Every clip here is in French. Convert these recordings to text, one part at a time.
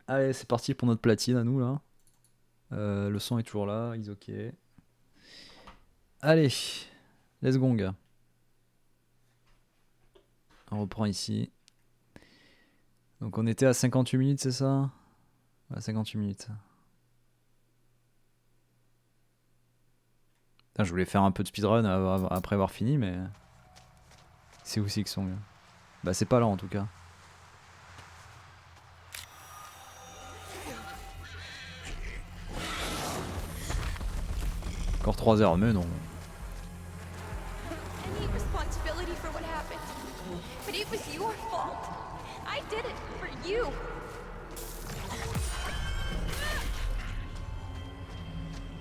Allez, c'est parti pour notre platine à nous là. Le son est toujours là, is ok. Allez, let's go. Gars. On reprend ici. Donc on était à 58 minutes, c'est ça? À 58 minutes. Putain, je voulais faire un peu de speedrun après avoir fini, mais. C'est où c'est qu'ils sont, gars? Bah, c'est pas là en tout cas. Encore 3 heures, mais non. Any responsibility for what happened. But it was your fault. I did it for you.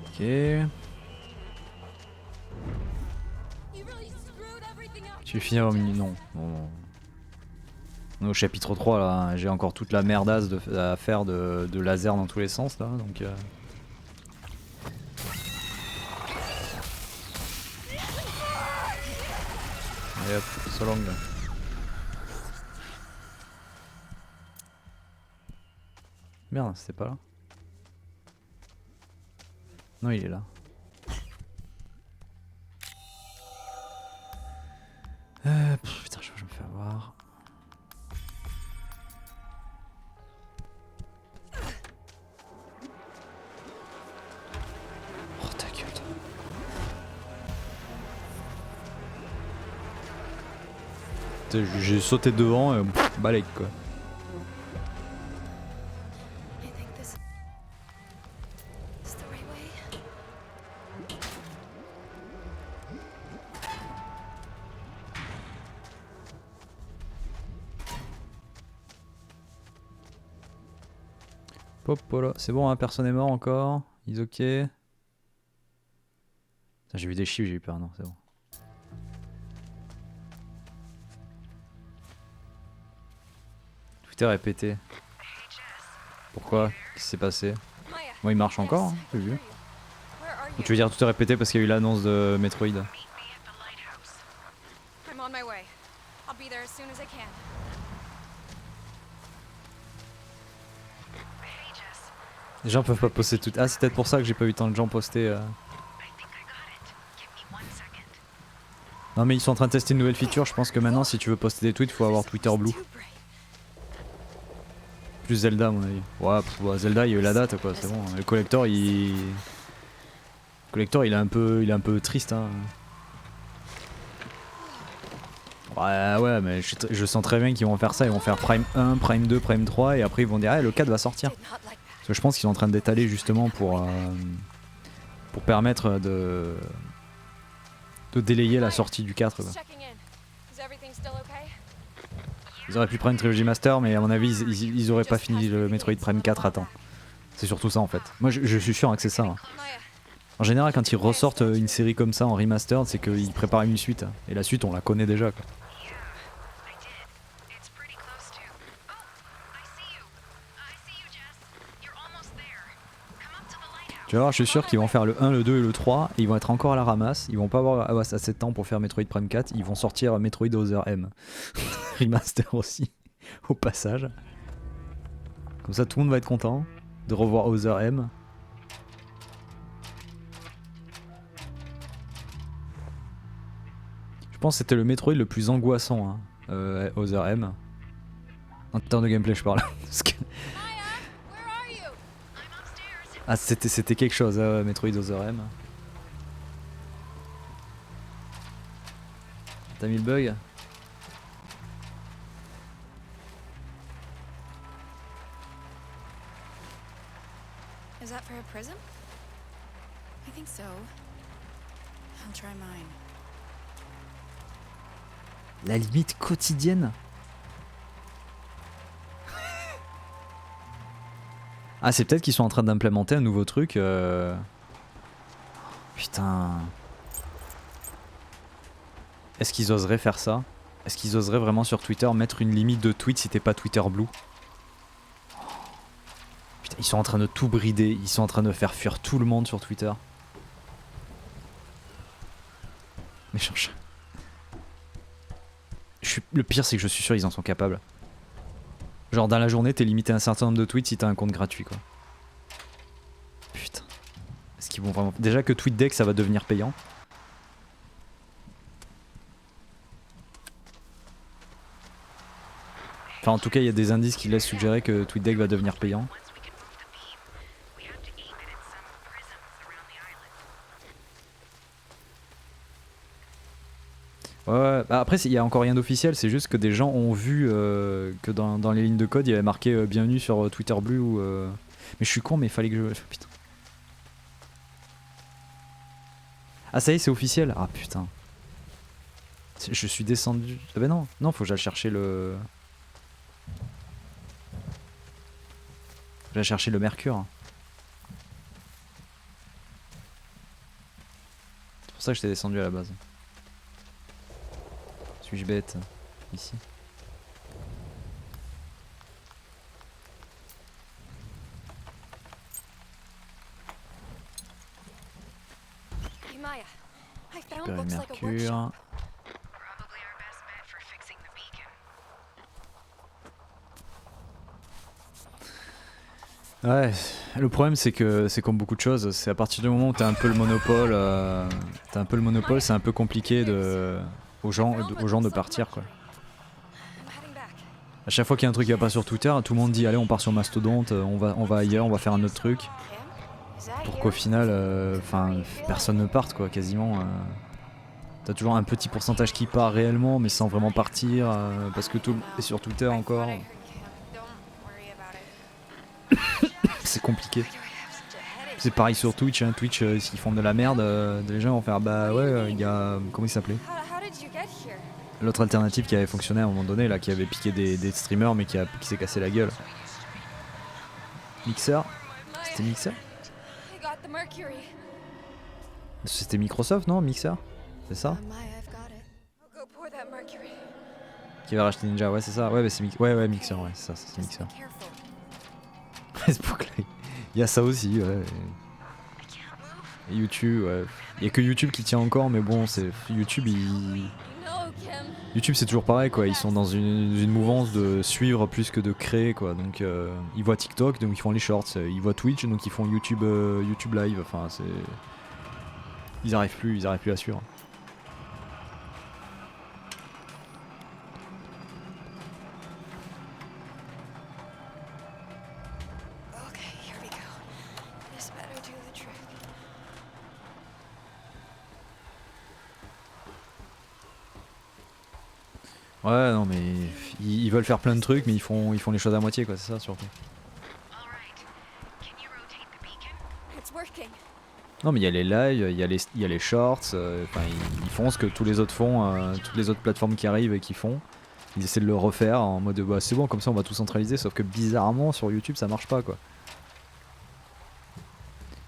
Ok. You really screwed everything up. Tu veux finir au milieu? Non. Non. On est au chapitre 3 là, hein. J'ai encore toute la merdasse à faire de laser dans tous les sens là, donc. Et hop, so long. Merde, c'était pas là. Non, il est là. Putain, je me fais avoir. Oh ta gueule. J'ai sauté devant et balèque quoi. I think this is the right way. Popola. C'est bon, hein, personne est mort encore. Ils ok. Putain, j'ai vu des chiffres, j'ai eu peur. Non, c'est bon. Twitter est pété. Pourquoi? Qu'est-ce qui s'est passé? Maya. Bon, il marche encore, hein, j'ai Yes. vu. Where are Ou you? tu veux dire tout est répété parce qu'il y a eu l'annonce de Metroid? I'm on my way. I'll be there as soon as I can. Les gens peuvent pas poster tout. Ah, c'est peut-être pour ça que j'ai pas eu tant de gens poster. Non, mais ils sont en train de tester une nouvelle feature. Je pense que maintenant, si tu veux poster des tweets, faut avoir Twitter Blue. Too bright. Plus Zelda, à mon avis. Ouais, ouais, Zelda, il y a eu la date, quoi. C'est bon. Le collector, il est un peu triste, hein. Ouais, mais je sens très bien qu'ils vont faire ça. Ils vont faire Prime 1, Prime 2, Prime 3, et après ils vont dire, ah, le 4 va sortir. Did not like that. Parce que je pense qu'ils sont en train d'étaler justement pour permettre de délayer la sortie du 4. Quoi. Just checking in. Is everything still okay? Ils auraient pu prendre une trilogie Master, mais à mon avis, ils auraient pas fini le Metroid Prime 4 à temps. C'est surtout ça en fait. Moi, je suis sûr hein, que c'est ça. Hein. Maya. En général, quand ils ressortent une série comme ça en remastered, c'est qu'ils préparent une suite. Hein. Et la suite, on la connaît déjà. Quoi. Tu vas voir, je suis sûr qu'ils vont faire le 1, le 2 et le 3, et ils vont être encore à la ramasse, ils vont pas avoir assez de temps pour faire Metroid Prime 4, ils vont sortir Metroid Other M. Remaster aussi, au passage. Comme ça tout le monde va être content de revoir Other M. Je pense que c'était le Metroid le plus angoissant, hein, Other M. En termes de gameplay je parle. Parce que... Maya, where are you? I'm upstairs. Ah c'était quelque chose, Metroid Other M. T'as mis le bug? Is that for a prism? I think so. I'll try mine. La limite quotidienne. Ah c'est peut-être qu'ils sont en train d'implémenter un nouveau truc. Putain. Est-ce qu'ils oseraient faire ça? Est-ce qu'ils oseraient vraiment sur Twitter mettre une limite de tweets si t'es pas Twitter Blue? Putain, ils sont en train de tout brider, ils sont en train de faire fuir tout le monde sur Twitter. Mais le pire c'est que je suis sûr ils en sont capables. Genre dans la journée t'es limité à un certain nombre de tweets si t'as un compte gratuit quoi. Putain. Est-ce qu'ils vont vraiment... Déjà que TweetDeck ça va devenir payant. Enfin en tout cas il y a des indices qui laissent suggérer que TweetDeck va devenir payant. Ouais, bah après il y a encore rien d'officiel, c'est juste que des gens ont vu que dans les lignes de code il y avait marqué bienvenue sur Twitter Blue ou mais je suis con mais il fallait que je... Putain. Ah ça y est c'est officiel. Ah putain. Je suis descendu... Ah bah non, non faut que j'aille chercher le... J'aille chercher le mercure. C'est pour ça que j'étais descendu à la base. Suis-je bête ici? Hey Maya, I found Récupérer le looks like a workshop. mercure. Probably our best bet for fixing the beacon. Ouais, le problème c'est que c'est comme beaucoup de choses, c'est à partir du moment où t'as un peu le monopole, c'est un peu compliqué aux gens de partir quoi. I'm heading back. À chaque fois qu'il y a un truc qui va pas sur Twitter, tout le monde dit allez on part sur Mastodonte, on va ailleurs, on va faire un autre truc. Kim, is that Pour you? qu'au final, personne ne parte quoi, quasiment. T'as toujours un petit pourcentage qui part réellement, mais sans vraiment partir, parce que tout est sur Twitter I encore. thought I heard Kim. Don't worry about it. C'est compliqué. Why do I have such a headache? C'est pareil sur Twitch, hein. Twitch, s'ils font de la merde, les gens vont faire bah ouais, il y a comment il s'appelait, How did you get here? l'autre alternative qui avait fonctionné à un moment donné là, qui avait piqué des streamers mais qui s'est cassé la gueule. Mixer, Maya, c'était Mixer, I got the mercury. c'était Microsoft non, Mixer, c'est ça, Maya, I've got it. I'll go pour that mercury. qui avait racheté Ninja, ouais c'est ça, ouais bah, c'est ouais Mixer, ouais c'est ça, c'est Just Mixer. be careful. Facebook Live. Il y a ça aussi, ouais. Et YouTube, ouais. Il y a que YouTube qui tient encore, mais bon, c'est YouTube, No, Kim. YouTube c'est toujours pareil quoi. Ils sont dans une mouvance de suivre plus que de créer quoi. Donc ils voient TikTok, donc ils font les shorts. Ils voient Twitch, donc ils font YouTube Live. Enfin c'est, ils arrivent plus à suivre. Okay, here we go. This better do the trick. Ouais non mais ils veulent faire plein de trucs, mais ils font les choses à moitié quoi. C'est ça surtout. All right. Can you rotate the beacon? It's working. Non mais il y a les lives, il y a les shorts. Enfin ils font ce que tous les autres font, toutes les autres plateformes qui arrivent et qui font. Ils essaient de le refaire en mode bah c'est bon comme ça on va tout centraliser, sauf que bizarrement sur YouTube ça marche pas quoi.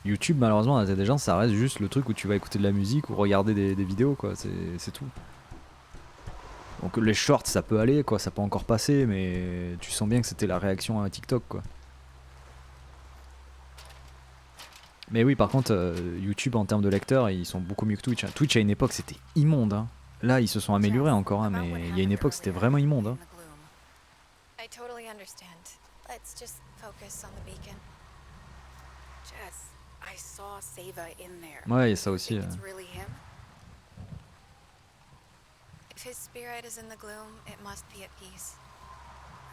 YouTube malheureusement à des gens ça reste juste le truc où tu vas écouter de la musique ou regarder des vidéos quoi, c'est tout. Donc les shorts ça peut aller quoi, ça peut encore passer, mais tu sens bien que c'était la réaction à TikTok quoi. Mais oui par contre YouTube en termes de lecteurs ils sont beaucoup mieux que Twitch. Twitch à une époque c'était immonde hein. Là ils se sont améliorés encore hein, mais il y a une époque c'était vraiment immonde hein. I totally understand. Let's just focus on the beacon. Jess, I saw Seva in there. Ouais il y a ça aussi. Think it's really him? If his spirit is in the gloom, it must be at peace.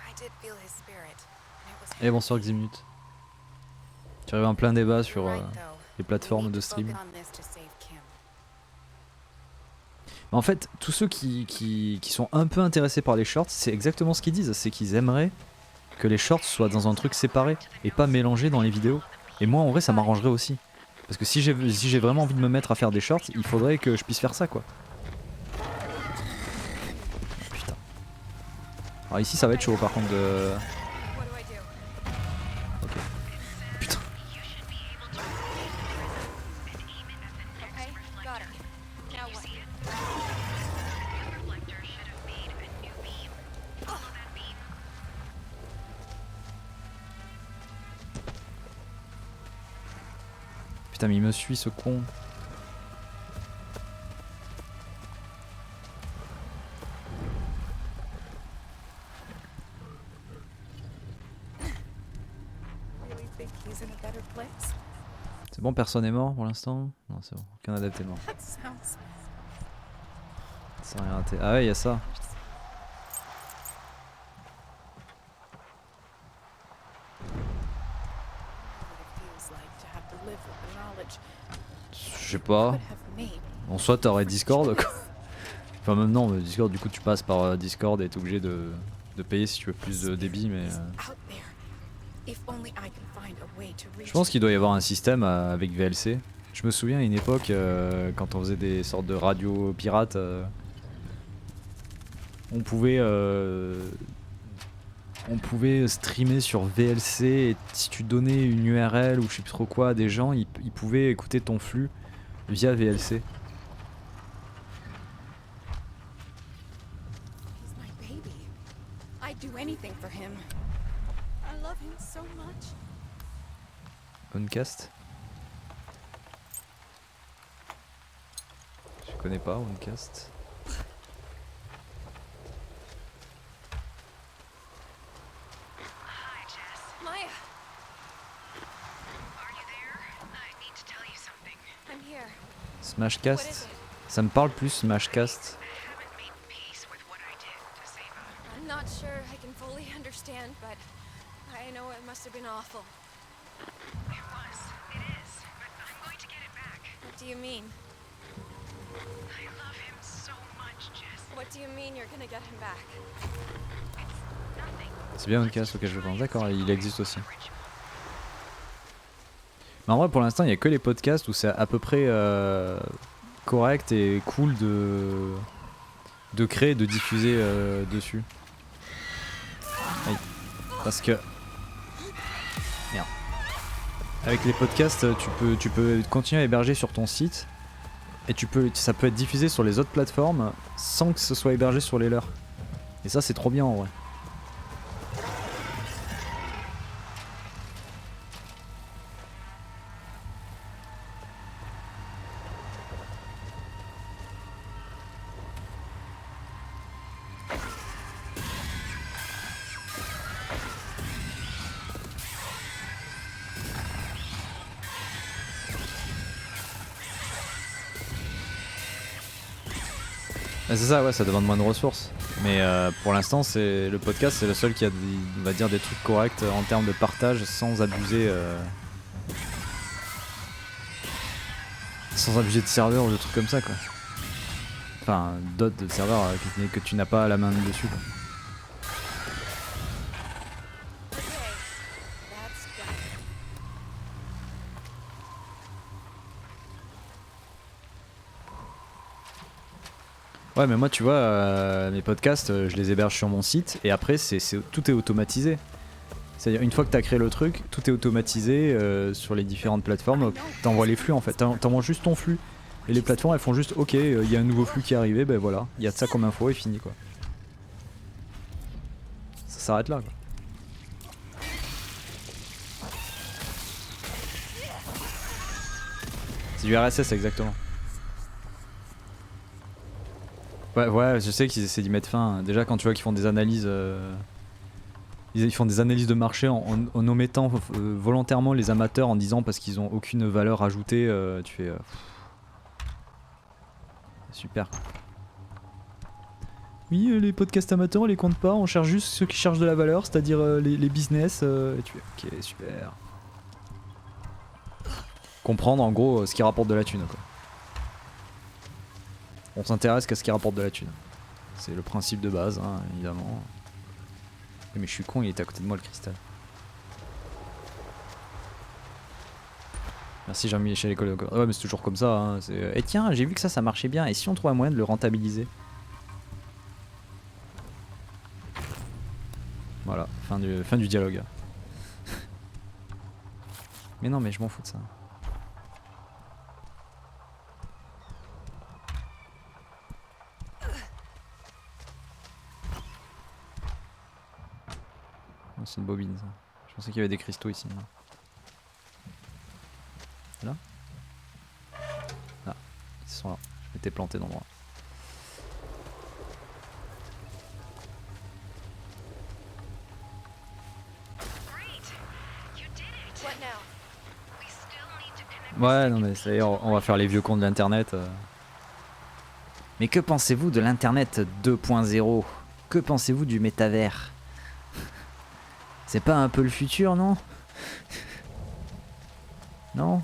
I did feel his spirit, and it was Et bonsoir Ximut. Tu arrives en plein débat sur right, though. les We plateformes need de to stream. focus on this to save Kim. En fait, tous ceux qui sont un peu intéressés par les shorts, c'est exactement ce qu'ils disent, c'est qu'ils aimeraient que les shorts soient dans un truc séparé et pas mélangés dans les vidéos. Et moi en vrai ça m'arrangerait aussi. Parce que si j'ai vraiment envie de me mettre à faire des shorts, il faudrait que je puisse faire ça quoi. Putain. Alors ici ça va être chaud par contre de... What do I do? Ok. Putain. Okay, got it. Now what? Putain mais il me suit ce con. he's in a better place. C'est bon, personne est mort pour l'instant? Non, c'est bon, aucun adepte est mort. That sounds Ça n'a rien raté. Ah ouais, il y a ça. what it feels like to have to live with the knowledge Je sais pas. could have made. En soit t'aurais Discord quoi. Enfin même non, mais Discord du coup tu passes par Discord et t'es obligé de payer si tu veux plus de débit mais... Out there. If only I can find a way to reach Je pense qu'il doit y avoir un système avec VLC. Je me souviens à une époque quand on faisait des sortes de radios pirates, on pouvait streamer sur VLC et si tu donnais une URL ou je sais plus trop quoi à des gens, ils pouvaient écouter ton flux via VLC. He's my baby. I'd do anything for him. I love him so much. Oncast. Je connais pas Oncast. Hi, Jess. Maya, Are you there? I need to tell you something. I'm here. What is Smashcast. it? Ça me parle plus Smashcast. I haven't made peace with what I did to Saba. I'm not sure I can fully understand, but I know it must have been awful. It was. It is. But I'm going to get it back. What do you mean? I love him so much, Jess. What do you mean you're gonna get him back? It's nothing. C'est bien Oncast auquel je pense. D'accord, il existe aussi. A ritual. Mais en vrai pour l'instant il n'y a que les podcasts où c'est à peu près correct et cool de créer, de diffuser dessus. Aïe. Parce que... Merde. Avec les podcasts tu peux continuer à héberger sur ton site et ça peut être diffusé sur les autres plateformes sans que ce soit hébergé sur les leurs. Et ça c'est trop bien en vrai. Ah, c'est ça, ouais, ça demande moins de ressources. Mais pour l'instant, le podcast, c'est le seul qui a, on va dire, des trucs corrects en termes de partage sans abuser, de serveurs ou de trucs comme ça, quoi. Enfin, d'autres serveurs que tu n'as pas la main dessus, quoi. Okay, that's done. Ouais, mais moi, tu vois, mes podcasts, je les héberge sur mon site et après, tout est automatisé. C'est-à-dire, une fois que tu as créé le truc, tout est automatisé sur les différentes plateformes. T'envoies les flux en fait, t'envoies juste ton flux. Et les plateformes, elles font juste, ok, il y a un nouveau flux qui est arrivé, ben voilà, il y a de ça comme info et fini quoi. Ça s'arrête là quoi. C'est du RSS exactement. Ouais, je sais qu'ils essaient d'y mettre fin. Déjà, quand tu vois qu'ils font des analyses, ils font des analyses de marché en omettant volontairement les amateurs en disant parce qu'ils ont aucune valeur ajoutée. Tu fais super. Oui, les podcasts amateurs, on les compte pas. On cherche juste ceux qui cherchent de la valeur, c'est-à-dire les business. Et tu fais ok, super. Comprendre en gros ce qui rapporte de la thune, quoi. On s'intéresse qu'à ce qui rapporte de la thune. C'est le principe de base, hein, évidemment. Mais je suis con, il était à côté de moi le cristal. Merci Jean-Michel École. Ouais, mais c'est toujours comme ça. Hein. Et tiens, j'ai vu que ça marchait bien. Et si on trouve un moyen de le rentabiliser? Voilà, fin du dialogue. Mais non, mais je m'en fous de ça. C'est une bobine ça. Je pensais qu'il y avait des cristaux ici. Non. Là? Ah, ils sont là. Je m'étais planté d'endroit. Great! You did it! What want now? We still need to connect. Ouais, non mais ça y est, on va faire les vieux cons de l'internet. Mais que pensez-vous de l'internet 2.0? Que pensez-vous du métavers? C'est pas un peu le futur, non? Non?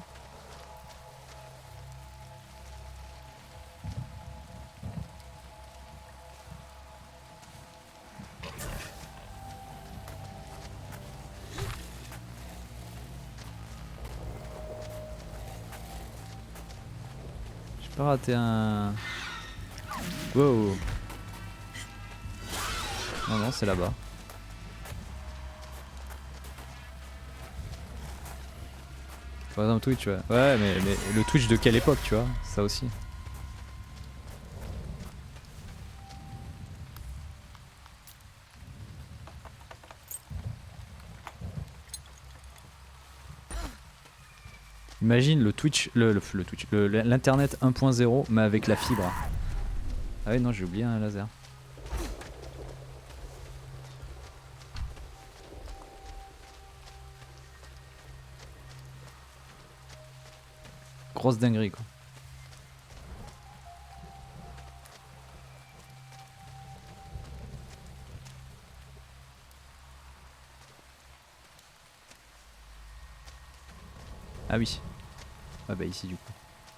J'ai pas raté un... Wow. Non, non, c'est là-bas. Par exemple Twitch, ouais. Ouais, mais le Twitch de quelle époque, tu vois? Ça aussi. Imagine le Twitch, l'internet 1.0 mais avec la fibre. Ah oui non j'ai oublié un laser. Grosse dinguerie quoi. Ah oui. Ah bah ici du coup.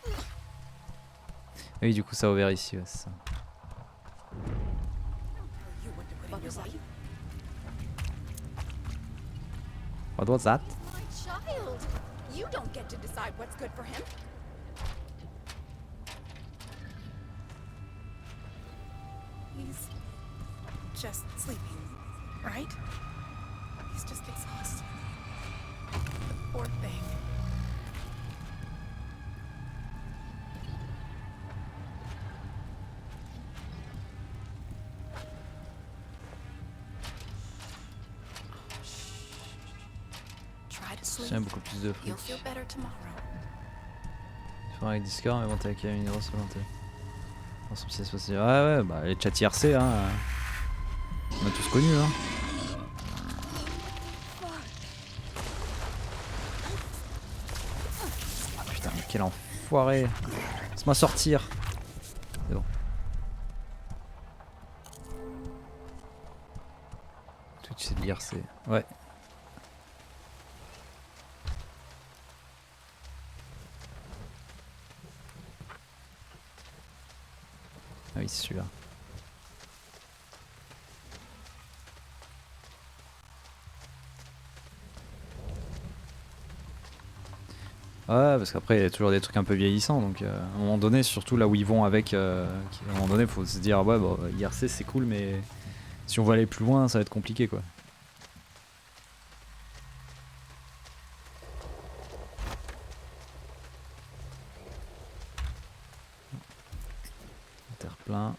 Ah oui du coup ça a ouvert ici, ouais, c'est ça. What was that? My child. You don't get to decide what's good for him. He's just sleeping, right? He's just exhausted. Poor thing. Try to sleep. Tiens beaucoup plus de You'll fric. feel better tomorrow. Faire avec Discord mais bon t'as avec une grosse volonté. Ouais ouais bah les chats IRC hein. On a tous connu hein. Putain mais quel enfoiré. Laisse-moi sortir. C'est bon. Twitch c'est de l'IRC. Ouais. Ah oui c'est celui-là. Ouais parce qu'après il y a toujours des trucs un peu vieillissants donc à un moment donné surtout là où ils vont avec à un moment donné faut se dire ouais bon IRC c'est cool mais si on veut aller plus loin ça va être compliqué quoi. Terre-plein.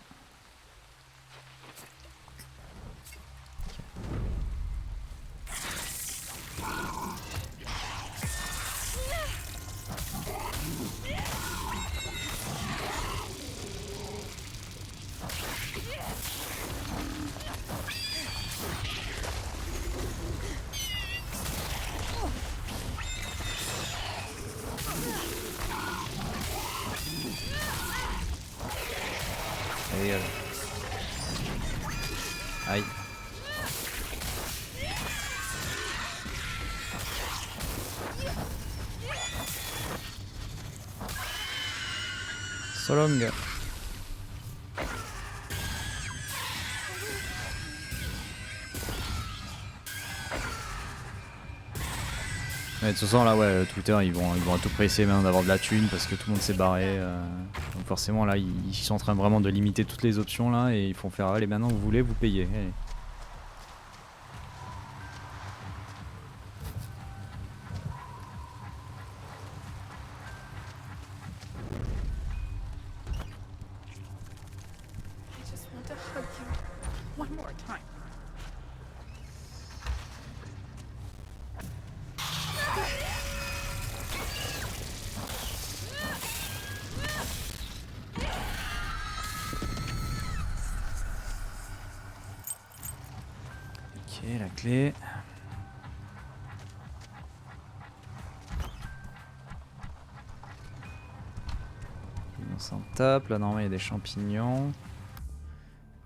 Allez, allez. Aïe. So long. Ouais, de toute façon là ouais Twitter ils vont à tout près essayer maintenant d'avoir de la thune parce que tout le monde s'est barré donc forcément là ils sont en train vraiment de limiter toutes les options là et ils font faire allez maintenant vous voulez vous payez allez. I just want to hug you one more time. Ok la clé. s'en tape. Là, normalement, il y a des champignons.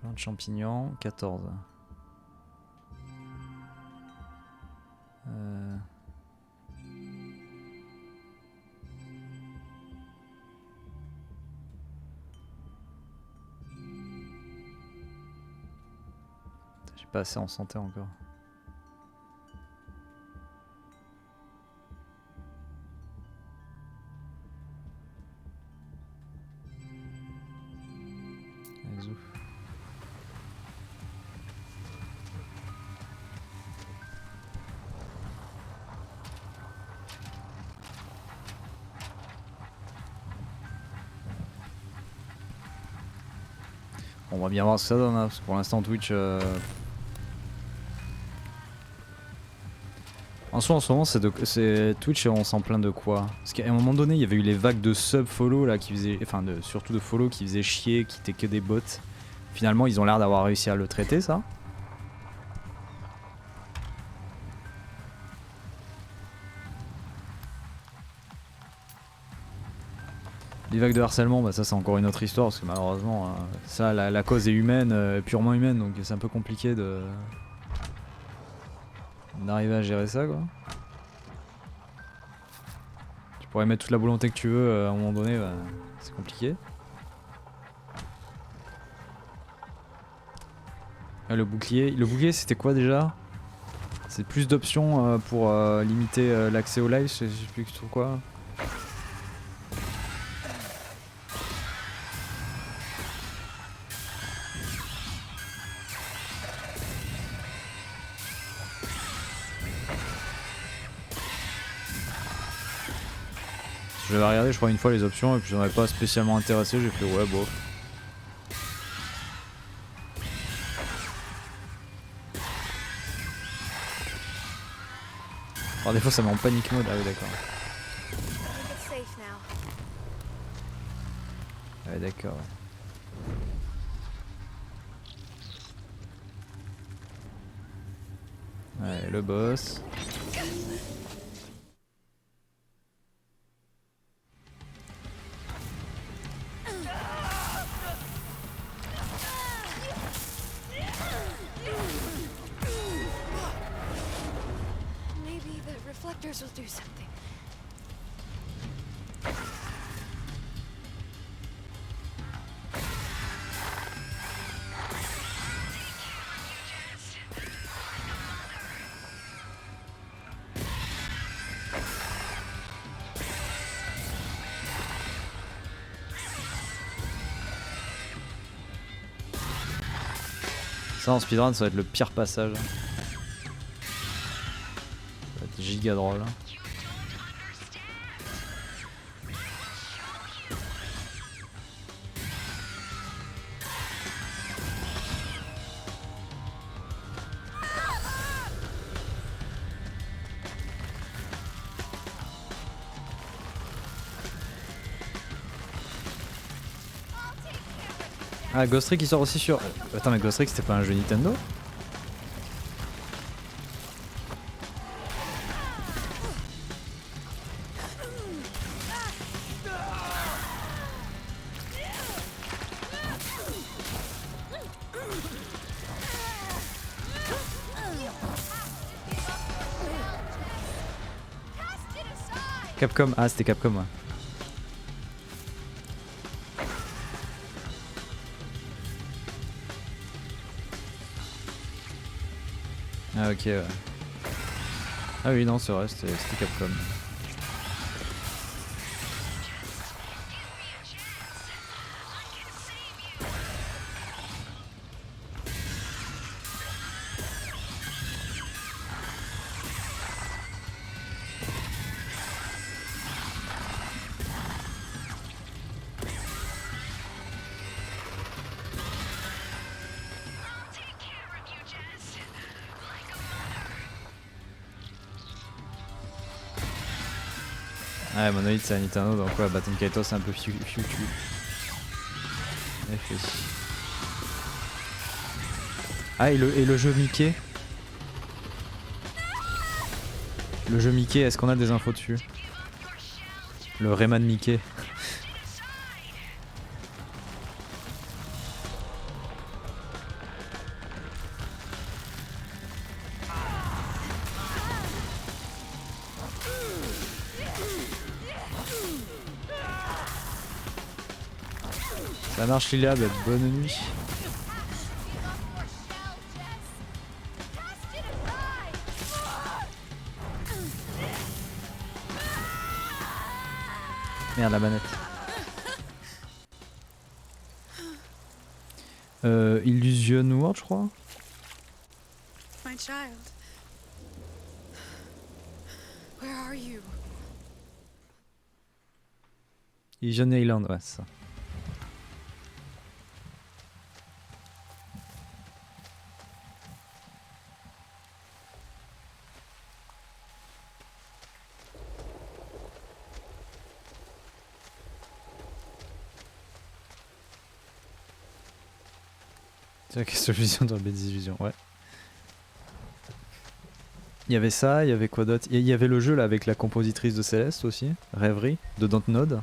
Plein de champignons. 14. J'ai pas assez en santé encore. Allez, ouf. On va bien voir ce que ça donne, hein, parce que pour l'instant Twitch... En soi, en ce moment, c'est Twitch, on s'en plaint de quoi? Parce qu'à un moment donné, il y avait eu les vagues de sub-follow là qui faisaient... Enfin, surtout de follow qui faisaient chier, qui étaient que des bots. Finalement, ils ont l'air d'avoir réussi à le traiter, ça. Les vagues de harcèlement, bah ça c'est encore une autre histoire, parce que malheureusement, ça, la cause est humaine, purement humaine, donc c'est un peu compliqué d'arriver à gérer ça, quoi. Tu pourrais mettre toute la volonté que tu veux, à un moment donné, bah, c'est compliqué. Ah, le bouclier c'était quoi déjà? C'est plus d'options pour limiter l'accès au live, je sais plus trop quoi. Je vais regarder, je crois, une fois les options et puis j'en avais pas spécialement intéressé, j'ai fait ouais, bof. Alors des fois ça met en panique mode, ah oui d'accord. It's safe now. Ah oui d'accord. Ouais, le boss. Maybe the reflectors will do something. Ça en speedrun ça va être le pire passage. Ça va être giga drôle. Ah, Ghost Trick il sort aussi sur... Attends mais Ghost Trick c'était pas un jeu Nintendo? Capcom, ah c'était Capcom ouais. Ah ok ouais. Ah oui non c'est vrai c'était Capcom. Ouais, Monolith c'est un Nintendo donc ouais, Baton Kaito c'est un peu futu. Ah et le jeu Mickey? Le jeu Mickey, est-ce qu'on a des infos dessus? Le Rayman Mickey. Ça marche Lilia, bah, bonne nuit. Merde la manette. Illusion World je crois. My child. Where are you? Illusion Island, ouais c'est ça. C'est la solution dans la B18, ouais. Il y avait ça, il y avait quoi d'autre? Il y avait le jeu là avec la compositrice de Céleste aussi, Rêverie, de Dontnod.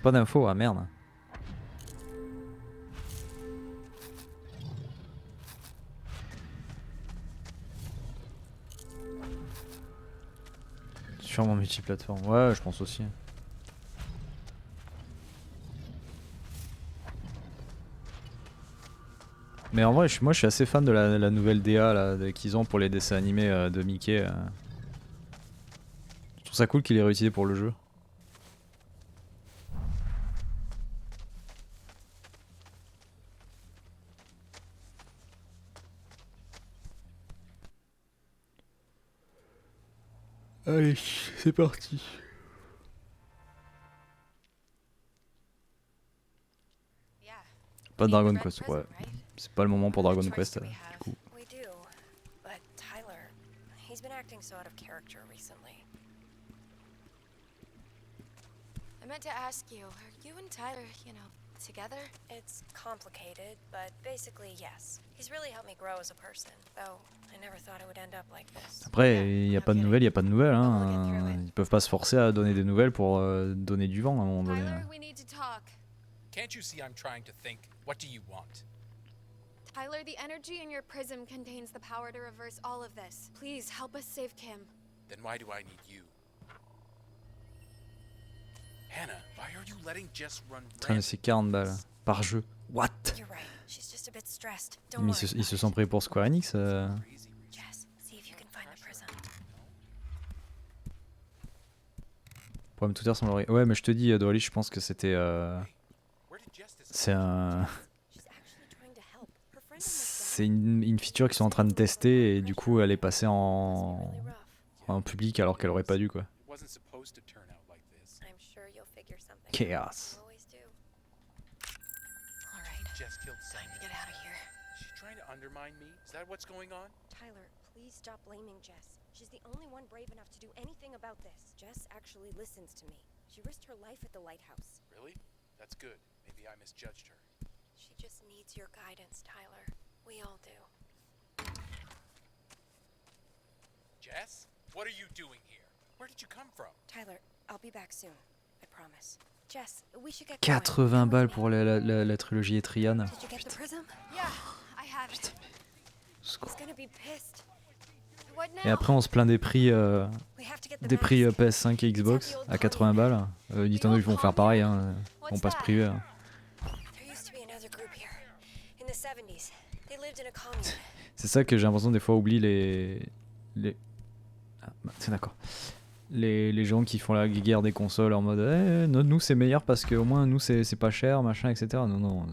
Pas d'infos, ah merde. Sûrement multiplateforme, ouais je pense aussi. Mais en vrai, moi je suis assez fan de la nouvelle DA là, qu'ils ont pour les dessins animés de Mickey. Je trouve ça cool qu'il ait réutilisé pour le jeu. Allez, c'est parti. Yeah. Pas We need Dragon the red Quest, prism, ouais. right? C'est pas le moment pour What Dragon choice Quest do we du have? coup. We do, but Tyler, he's been acting so out of character recently. I meant to ask you, are you and Tyler, together? It's complicated, but basically, yes. He's really helped me grow as a person, though I never thought it would end up like this. Après, il y a pas de nouvelles, il y a pas de nouvelles. But we'll Hein. get through it. Ils peuvent pas se forcer à donner des nouvelles pour donner du vent à un moment donné. Tyler, we need to talk. Can't you see I'm trying to think? What do you want? Tyler, the energy in your prism contains the power to reverse all of this. Please help us save Kim. Then why do I need you? Hannah, why are you letting Jess run Train de rampant? ses 40 balles par jeu. What? You're right. She's just a bit stressed. Don't Mais worry. ils se sont pris pour Square Enix. Crazy. Jess, see if you can find the prism. Problème tout à son l'oreille. Ouais, mais je te dis, Dolly, je pense que c'était. Where did Jess disappear? C'est un. She's actually trying to help. Her friend C'est une feature qu'ils sont en train de tester et du coup elle est passée en public alors qu'elle aurait pas dû quoi. It wasn't supposed to turn out like this. I'm sure you'll figure something out. Chaos. You always do. All right, Jess killed time to someone. get out of here. She's trying to undermine me? Is that what's going on? Tyler, please stop blaming Jess. She's the only one brave enough to do anything about this. Jess actually listens to me. She risked her life at the lighthouse. Really? That's good. Maybe I misjudged her. She just needs your guidance, Tyler. We all do. Jess? What are you doing here? Where did you come from? Tyler, I'll be back soon. I promise. Jess, we should get going. 80 Come with balles me. pour la trilogie Etrian. Did you get the prism? Yeah, I have it. He's gonna be pissed. What now? Et après on se plaint des prix, We have to get the mask. PS5 et Xbox à 80 balles. Nintendo ils vont faire pareil, hein. Ils vont pas se priver. Hein. There used to be another group here. In the 70s. They lived in a commune. C'est ça que j'ai l'impression des fois oublie les... Ah, bah, c'est d'accord. Les gens qui font la guerre des consoles en mode nous c'est meilleur parce que au moins nous c'est pas cher machin etc. Non non.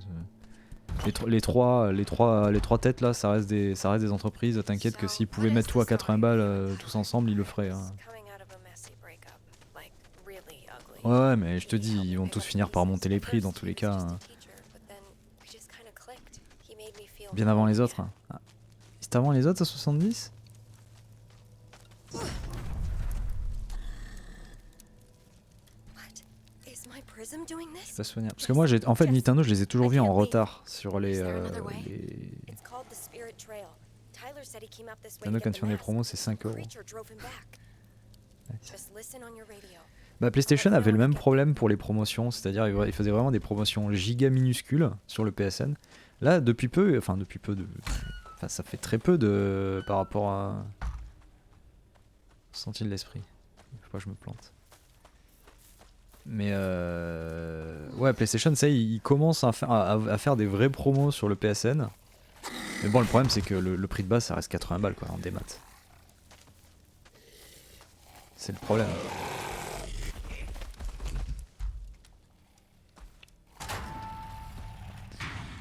Les trois têtes là ça reste des entreprises. T'inquiète que s'ils pouvaient mettre tout à 80 balles tous ensemble ils le feraient. Hein. Coming out of a messy breakup. Like, really ugly. Ouais mais je te dis ils vont tous finir par monter les prix dans tous les cas. Hein. Bien avant les autres. Hein. Ah. C'était avant les autres à 70 ? What is my my Prism doing Je this? sais pas souvenir. Parce que moi, en fait, Nintendo, je les ai toujours vus en retard sur les. It's called the Spirit Trail. Tyler said he came out this way Nintendo, to quand get ils the font des mask. promos, c'est 5 The euros. creature drove him back. Just listen on your radio. Bah, PlayStation avait le même problème pour les promotions, c'est-à-dire ils faisaient vraiment des promotions giga minuscules sur le PSN. Là, depuis peu, enfin ça fait très peu de par rapport à senti de l'esprit. Faut pas que je me plante. Mais ouais, PlayStation, ça, ils commencent à faire des vraies promos sur le PSN. Mais bon, le problème c'est que le prix de base, ça reste 80 balles quoi en démat. C'est le problème.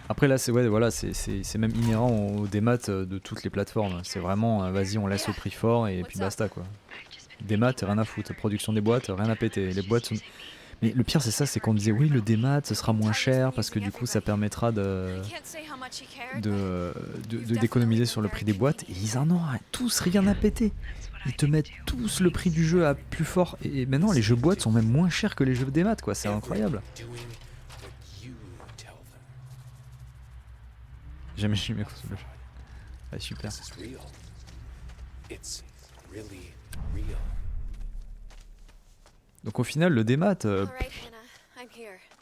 Après là c'est ouais, voilà, c'est même inhérent au démat de toutes les plateformes. C'est vraiment vas-y on laisse au prix fort et puis basta quoi. Démat rien à foutre, production des boîtes rien à péter. Les boîtes sont... Mais le pire c'est ça, c'est qu'on disait oui le démat ce sera moins cher parce que du coup ça permettra d'économiser sur le prix des boîtes et ils en ont tous rien à péter. Ils te mettent tous le prix du jeu à plus fort et maintenant les jeux boîtes sont même moins chers que les jeux démat quoi, c'est incroyable. Jamais j'ai mis console de jeu. Ah, super. Donc au final le démat,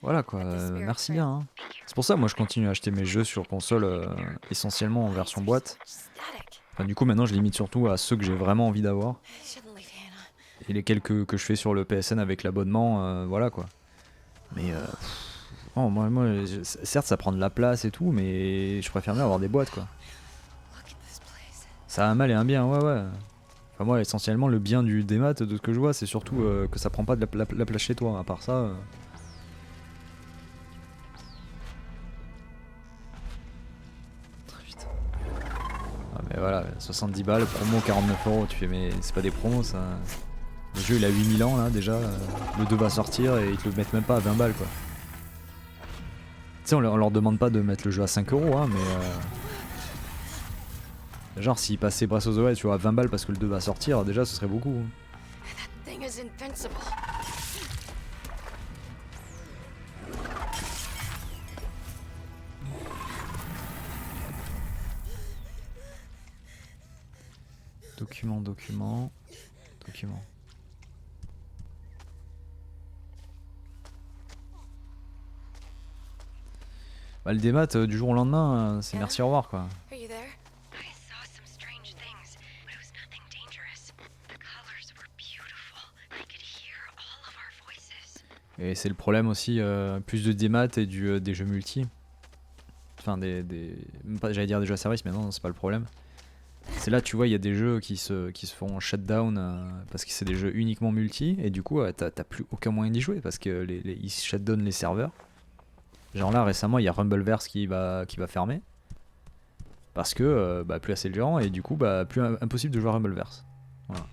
voilà quoi, merci bien. Hein. C'est pour ça moi je continue à acheter mes jeux sur console essentiellement en version boîte. Enfin, du coup maintenant je limite surtout à ceux que j'ai vraiment envie d'avoir. Et les quelques que je fais sur le PSN avec l'abonnement, voilà quoi. Mais oh, moi, certes ça prend de la place et tout, mais je préfère bien avoir des boîtes quoi. Ça a un mal et un bien, ouais. Enfin moi essentiellement le bien du démat de ce que je vois c'est surtout que ça prend pas de la place chez toi, à part ça... Putain. Ah mais voilà, 70 balles, promo 49 euros, tu fais mais c'est pas des promos ça. Le jeu il a 8000 ans là déjà, le 2 va sortir et ils te le mettent même pas à 20 balles quoi. Tu sais on leur demande pas de mettre le jeu à 5 euros hein, mais... Genre s'ils passaient Breath of the Wild tu vois à 20 balles parce que le 2 va sortir, déjà ce serait beaucoup. Document. Bah le démat du jour au lendemain, c'est merci au revoir quoi. Are you there? I saw some strange things, but it was nothing dangerous. The colors were beautiful. I could hear all of our voices. Et c'est le problème aussi, plus de démat et des jeux multi. Enfin même pas, j'allais dire des jeux à service, mais non c'est pas le problème. C'est là tu vois il y a des jeux qui se font shutdown parce que c'est des jeux uniquement multi et du coup t'as plus aucun moyen d'y jouer parce que ils shutdown les serveurs. Genre là récemment il y a Rumbleverse qui va fermer parce que plus assez de gens et du coup plus impossible de jouer à Rumbleverse. Voilà.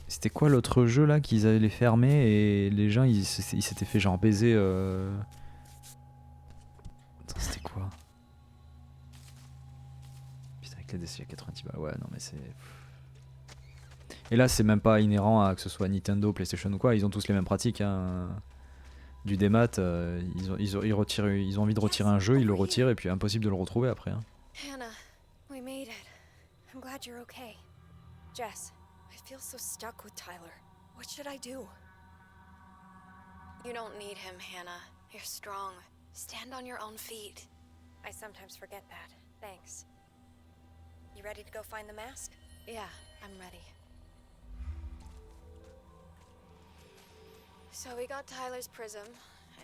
C'était quoi l'autre jeu là qu'ils allaient fermer et les gens ils s'étaient fait genre baiser Attends, c'était quoi? Putain avec la DC à 90 balles, ouais non mais c'est... Et là c'est même pas inhérent à que ce soit Nintendo, PlayStation ou quoi, ils ont tous les mêmes pratiques hein. Du démat, ils ont envie de retirer un jeu, ils le retirent et puis impossible de le retrouver après. Hein. Hannah, we made it. I'm glad you're okay. Jess, I feel so stuck with Tyler. What should I do? You don't need him, Hannah. You're strong. Stand on your own feet. I sometimes forget that. Thanks. You ready to go find the mask? Yeah, I'm ready. So we got Tyler's prism,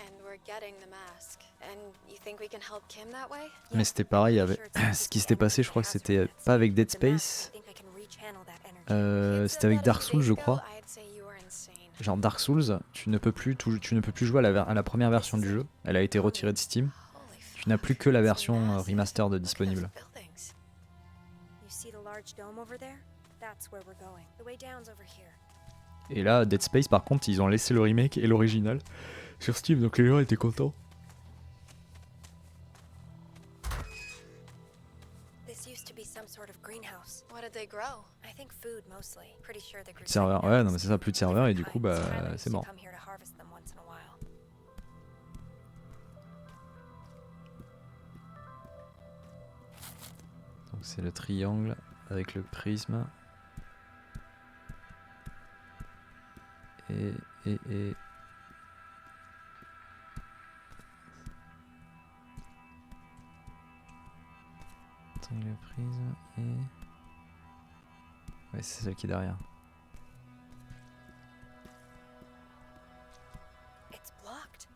and we're getting the mask. And you think we can help Kim that way? Mais c'était pareil avec ce qui s'était passé, je crois que c'était pas avec Dead Space, c'était avec Dark Souls je crois. Genre Dark Souls, tu ne peux plus jouer à la première version du jeu, elle a été retirée de Steam. Tu n'as plus que la version remastered disponible. Et là, Dead Space par contre, ils ont laissé le remake et l'original sur Steam, donc les gens étaient contents. What did they grow? I think food mostly. Pretty sure they grew Plus de serveurs. Ouais, non mais c'est ça, plus de serveurs et du coup bah Tyler c'est used to mort. come here to harvest them once in a while. Donc c'est le triangle avec le prisme. Et... Triangle prisme et... Ouais, c'est celle qui est derrière. It's blocked.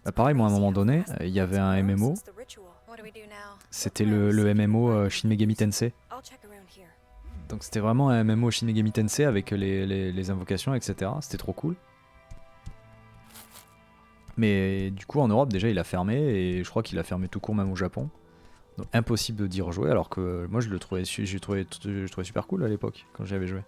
Bah pareil, moi à un moment donné, il y avait un MMO. It's the ritual. What do we do now? C'était le MMO Shin Megami Tensei. I'll check around here. Donc c'était vraiment un MMO Shin Megami Tensei avec les invocations, etc. C'était trop cool. Mais du coup en Europe déjà il a fermé et je crois qu'il a fermé tout court même au Japon. Donc impossible d'y rejouer alors que moi je le trouvais, je trouvais super cool à l'époque quand j'y avais joué.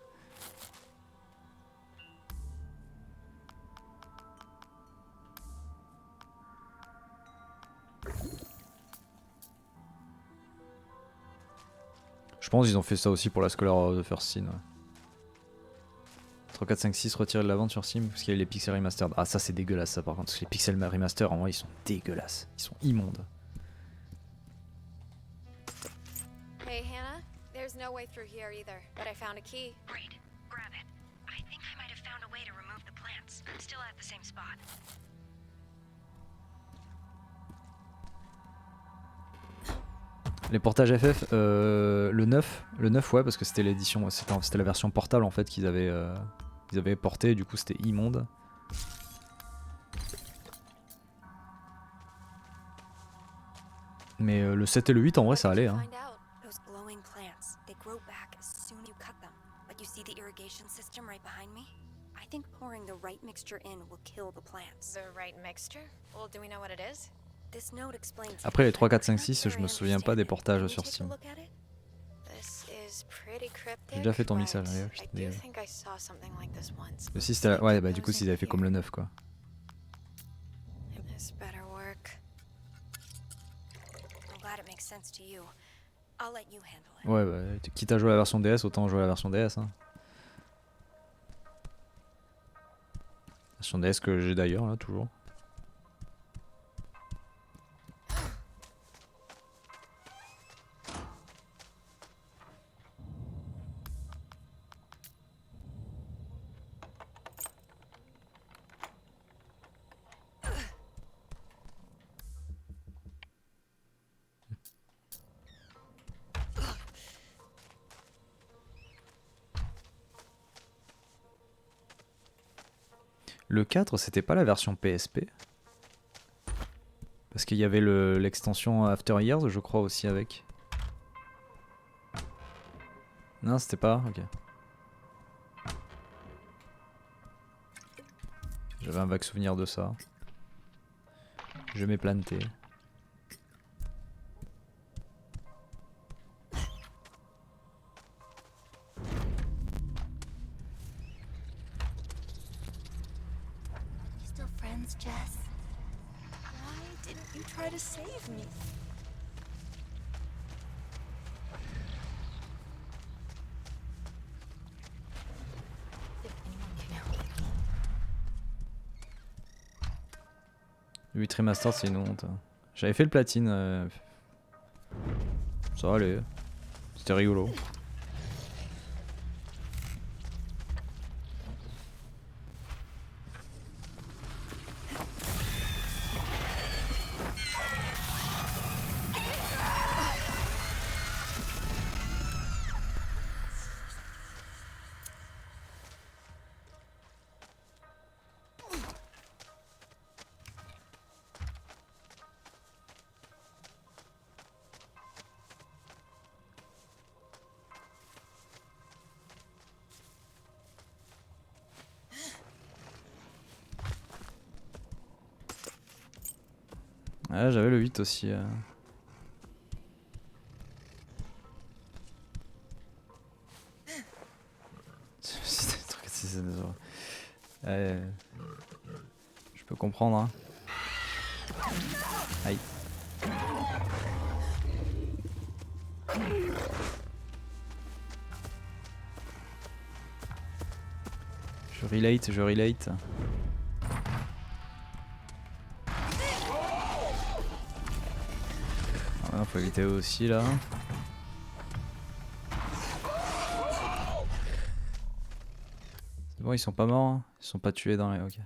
Je pense qu'ils ont fait ça aussi pour la Scholar of the First Sin. Ouais. 3, 4, 5, 6 retirés de la vente sur Steam parce qu'il y a les pixels remastered. Ah ça c'est dégueulasse ça par contre, parce que les pixels remastered en vrai ils sont dégueulasses, ils sont immondes. Hey, Hannah. There's no way through here either, but I found a key. Great. Grab it. I think I might have found a way to remove the plants. Still at the same spot. Les portages FF, le 9 ouais parce que c'était l'édition, c'était la version portable en fait qu'ils avaient porté et du coup c'était immonde. Mais le 7 et le 8 en vrai ça allait hein. Find out. Those glowing plants, they grow back as soon as you cut them. But you see the irrigation system right behind me? I think pouring the right mixture in will kill the plants. The right mixture? Well, do we know what it is? This note explains. Après les 3, 4, 5, 6 je me souviens pas des portages sur Steam. This is pretty cryptic. J'ai déjà fait ton but mixage, allez, I do think I saw something like this once. Le 6 c'était ouais bah du coup s'ils avaient fait comme le 9 quoi. This better work. I'm glad it makes sense to you. I'll let you handle it. Ouais bah quitte à jouer à la version DS autant jouer à la version DS hein. Version DS que j'ai d'ailleurs là toujours. Le 4 c'était pas la version PSP. Parce qu'il y avait l'extension After Years je crois aussi avec. Non c'était pas, ok. J'avais un vague souvenir de ça. Je m'ai planté. Still friends, Jess? Why didn't you try to save me? If anyone can help me. 8 remaster c'est une honte. J'avais fait le platine. Ça allait. C'était rigolo. Ah, j'avais le 8 aussi. Je peux comprendre. Hein. Aïe. Je relate, je relate. Ah, faut éviter eux aussi là. C'est bon, ils sont pas morts, hein. Ils sont pas tués dans les... Ok.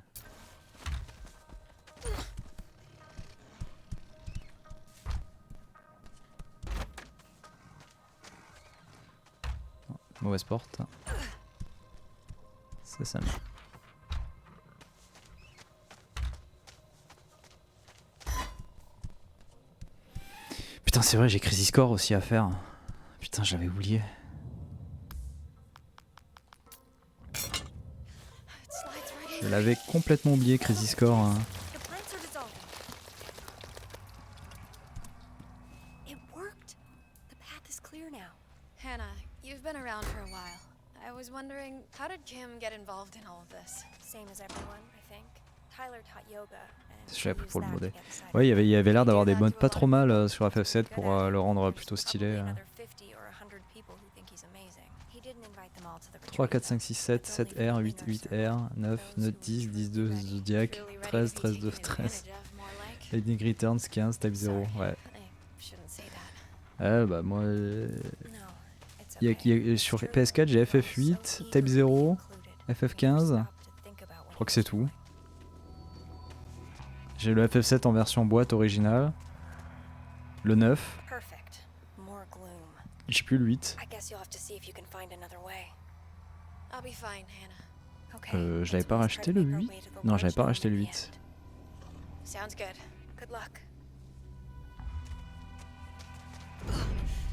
Mauvaise porte. C'est ça. Putain, c'est vrai, j'ai Crisis Core aussi à faire. Putain, j'avais oublié. Je l'avais complètement oublié, Crisis Core. Hein. The plants are dissolving. It worked. The path is clear now. Hannah, you've been around for a while. I was wondering, how did Kim get involved in all of this? Same as everyone, I think. Tyler taught yoga. And Je l'ai appris used pour le that to modder. get the side Ouais, il y avait l'air d'avoir des That modes to a pas lot trop of mal people. sur FF7 pour Good at le it. rendre plutôt There's stylé. probably another 50 or 100 people who think he's amazing. He didn't invite them all to the 3, 4, retreat, 5, 6, 7, though. It's 7R, only 8, for 8R, 9, 9, 10, 10, 2, Zodiac, Truly ready 13, to be 13, 2, taken 13. advantage of, more like. Lightning Returns, 15, Type 0. Ouais. I shouldn't say that. Bah moi. No, it's Il y a, okay. sur Truly, PS4, j'ai so FF8, eager Type to be 0, included. FF15. Never stopped to think about what Je crois que he c'est was tout. doing. J'ai le FF7 en version boîte originale. Le 9. Perfect. More gloom. J'ai plus le 8. I guess you'll have to see if you can find another way. I'll be fine, Hannah. Okay. Je l'avais let's pas at least racheté try to le make our 8. way to the Non, large j'avais pas dome racheté le in the 8. end. Sounds good. Good luck.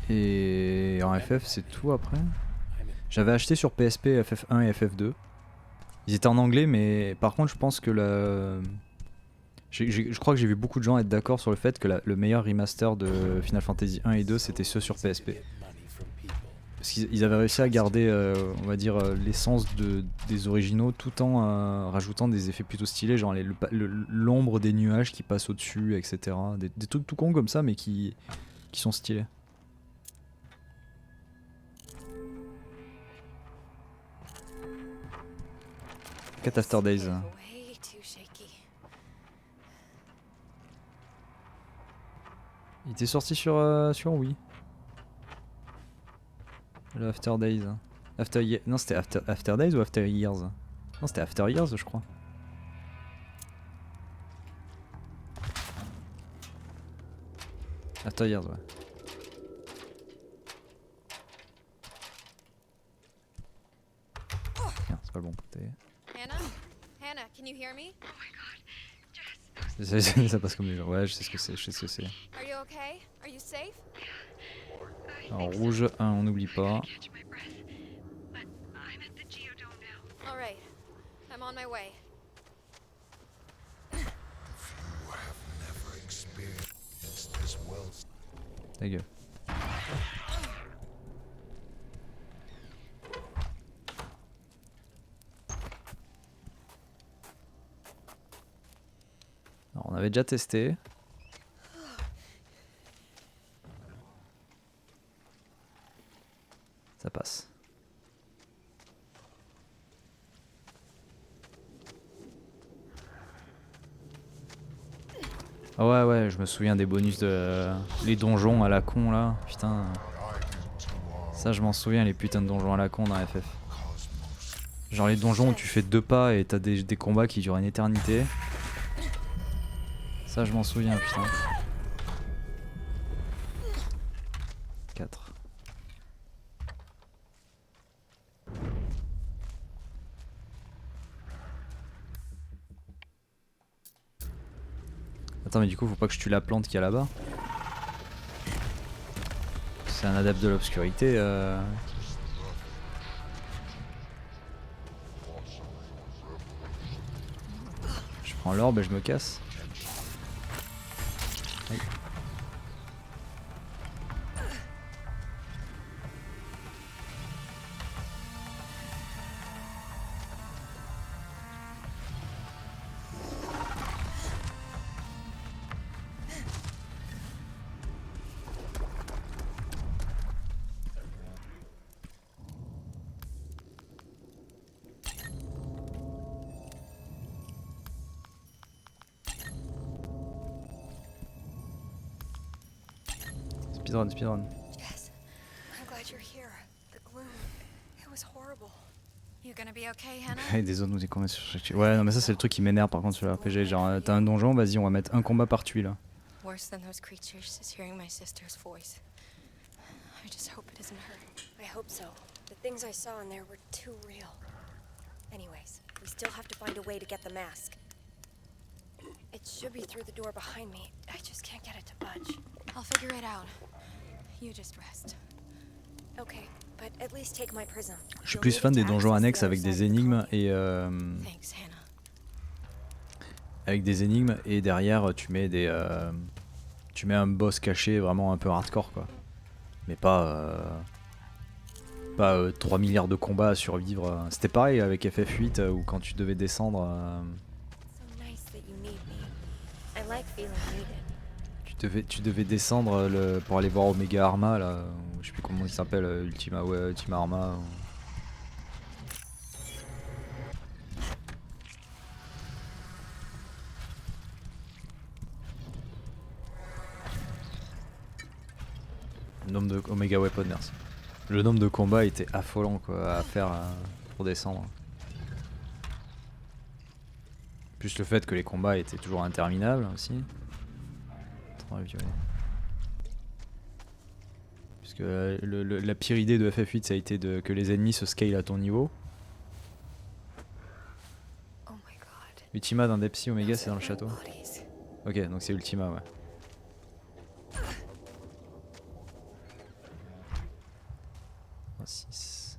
Et en FF, c'est tout après. J'avais acheté sur PSP FF1 et FF2. Ils étaient en anglais, mais par contre, je pense que je crois que j'ai vu beaucoup de gens être d'accord sur le fait que le meilleur remaster de Final Fantasy 1 et 2 c'était ceux sur PSP. Parce qu'ils avaient réussi à garder, on va dire, l'essence des originaux tout en rajoutant des effets plutôt stylés, genre l'ombre des nuages qui passent au-dessus, etc. Des trucs tout cons comme ça, mais qui sont stylés. 4 After Days. Way too shaky. Il était sorti sur Wii. Le After Days. Non, c'était After Days ou After Years? Non, c'était After Years, je crois. After Years, ouais. Tiens, c'est pas le bon côté. Hannah? Hannah, can you hear me? Ça passe comme des gens. Ouais, je sais ce que c'est, je sais ce que c'est. Are you okay? Are you safe? Alors, rouge 1, on n'oublie pas. Catch my breath. But I'm at the Geodome now. All right. I'm on my way. Ta gueule. Alors, on avait déjà testé. Ça passe. Ah ouais, je me souviens des bonus de les donjons à la con là. Putain. Ça, je m'en souviens, les putains de donjons à la con dans FF. Genre les donjons où tu fais 2 pas et t'as des combats qui durent une éternité. Ça, je m'en souviens, putain. 4. Attends, mais du coup, faut pas que je tue la plante qu'il y a là-bas. C'est un adepte de l'obscurité. Je prends l'orbe et je me casse. Aïe. speedrun, speedrun. Jess, I'm glad you're here. The gloom, it was horrible. You gonna be okay, Hannah? Et des zones où t'es combien sur chaque... Ouais, non, mais ça, c'est le truc qui m'énerve par contre sur le RPG. Genre, t'as un donjon, vas-y, on va mettre un combat par tuile. Worse than those creatures is hearing my sister's voice. I just hope it isn't her. I hope so. The things I saw in there were too real. Anyways, we still have to find a way to get the mask. It should be through the door behind me. I just can't get it to budge. I'll figure it out. You just rest. Okay, but at least take my prism. Je suis You'll plus need fan it des to donjons access the annexes other avec side des of the énigmes colony. et Thanks, Hannah. avec des énigmes et derrière tu mets des tu mets un boss caché vraiment un peu hardcore quoi. Mais pas 3 milliards de combats à survivre. C'était pareil avec FF8 où quand tu devais descendre So nice that you need me. I like feeling needed. tu devais descendre pour aller voir Omega Arma là, ou je sais plus comment il s'appelle, Ultima Arma. Le nombre de Omega Weapon, merci. Le nombre de combats était affolant quoi à faire pour descendre. Plus le fait que les combats étaient toujours interminables aussi. Puisque la pire idée de FF8 ça a été que les ennemis se scale à ton niveau. Oh my god. Ultima d'un Depsy Omega c'est dans le château. Bodies. Ok donc c'est Ultima ouais. Oh, 6.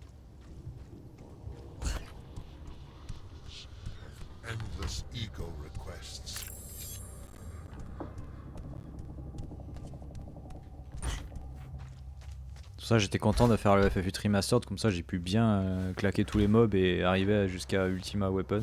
Endless ego requests. Pour ça j'étais content de faire le FF8 Remastered, comme ça j'ai pu bien claquer tous les mobs et arriver jusqu'à Ultima Weapon.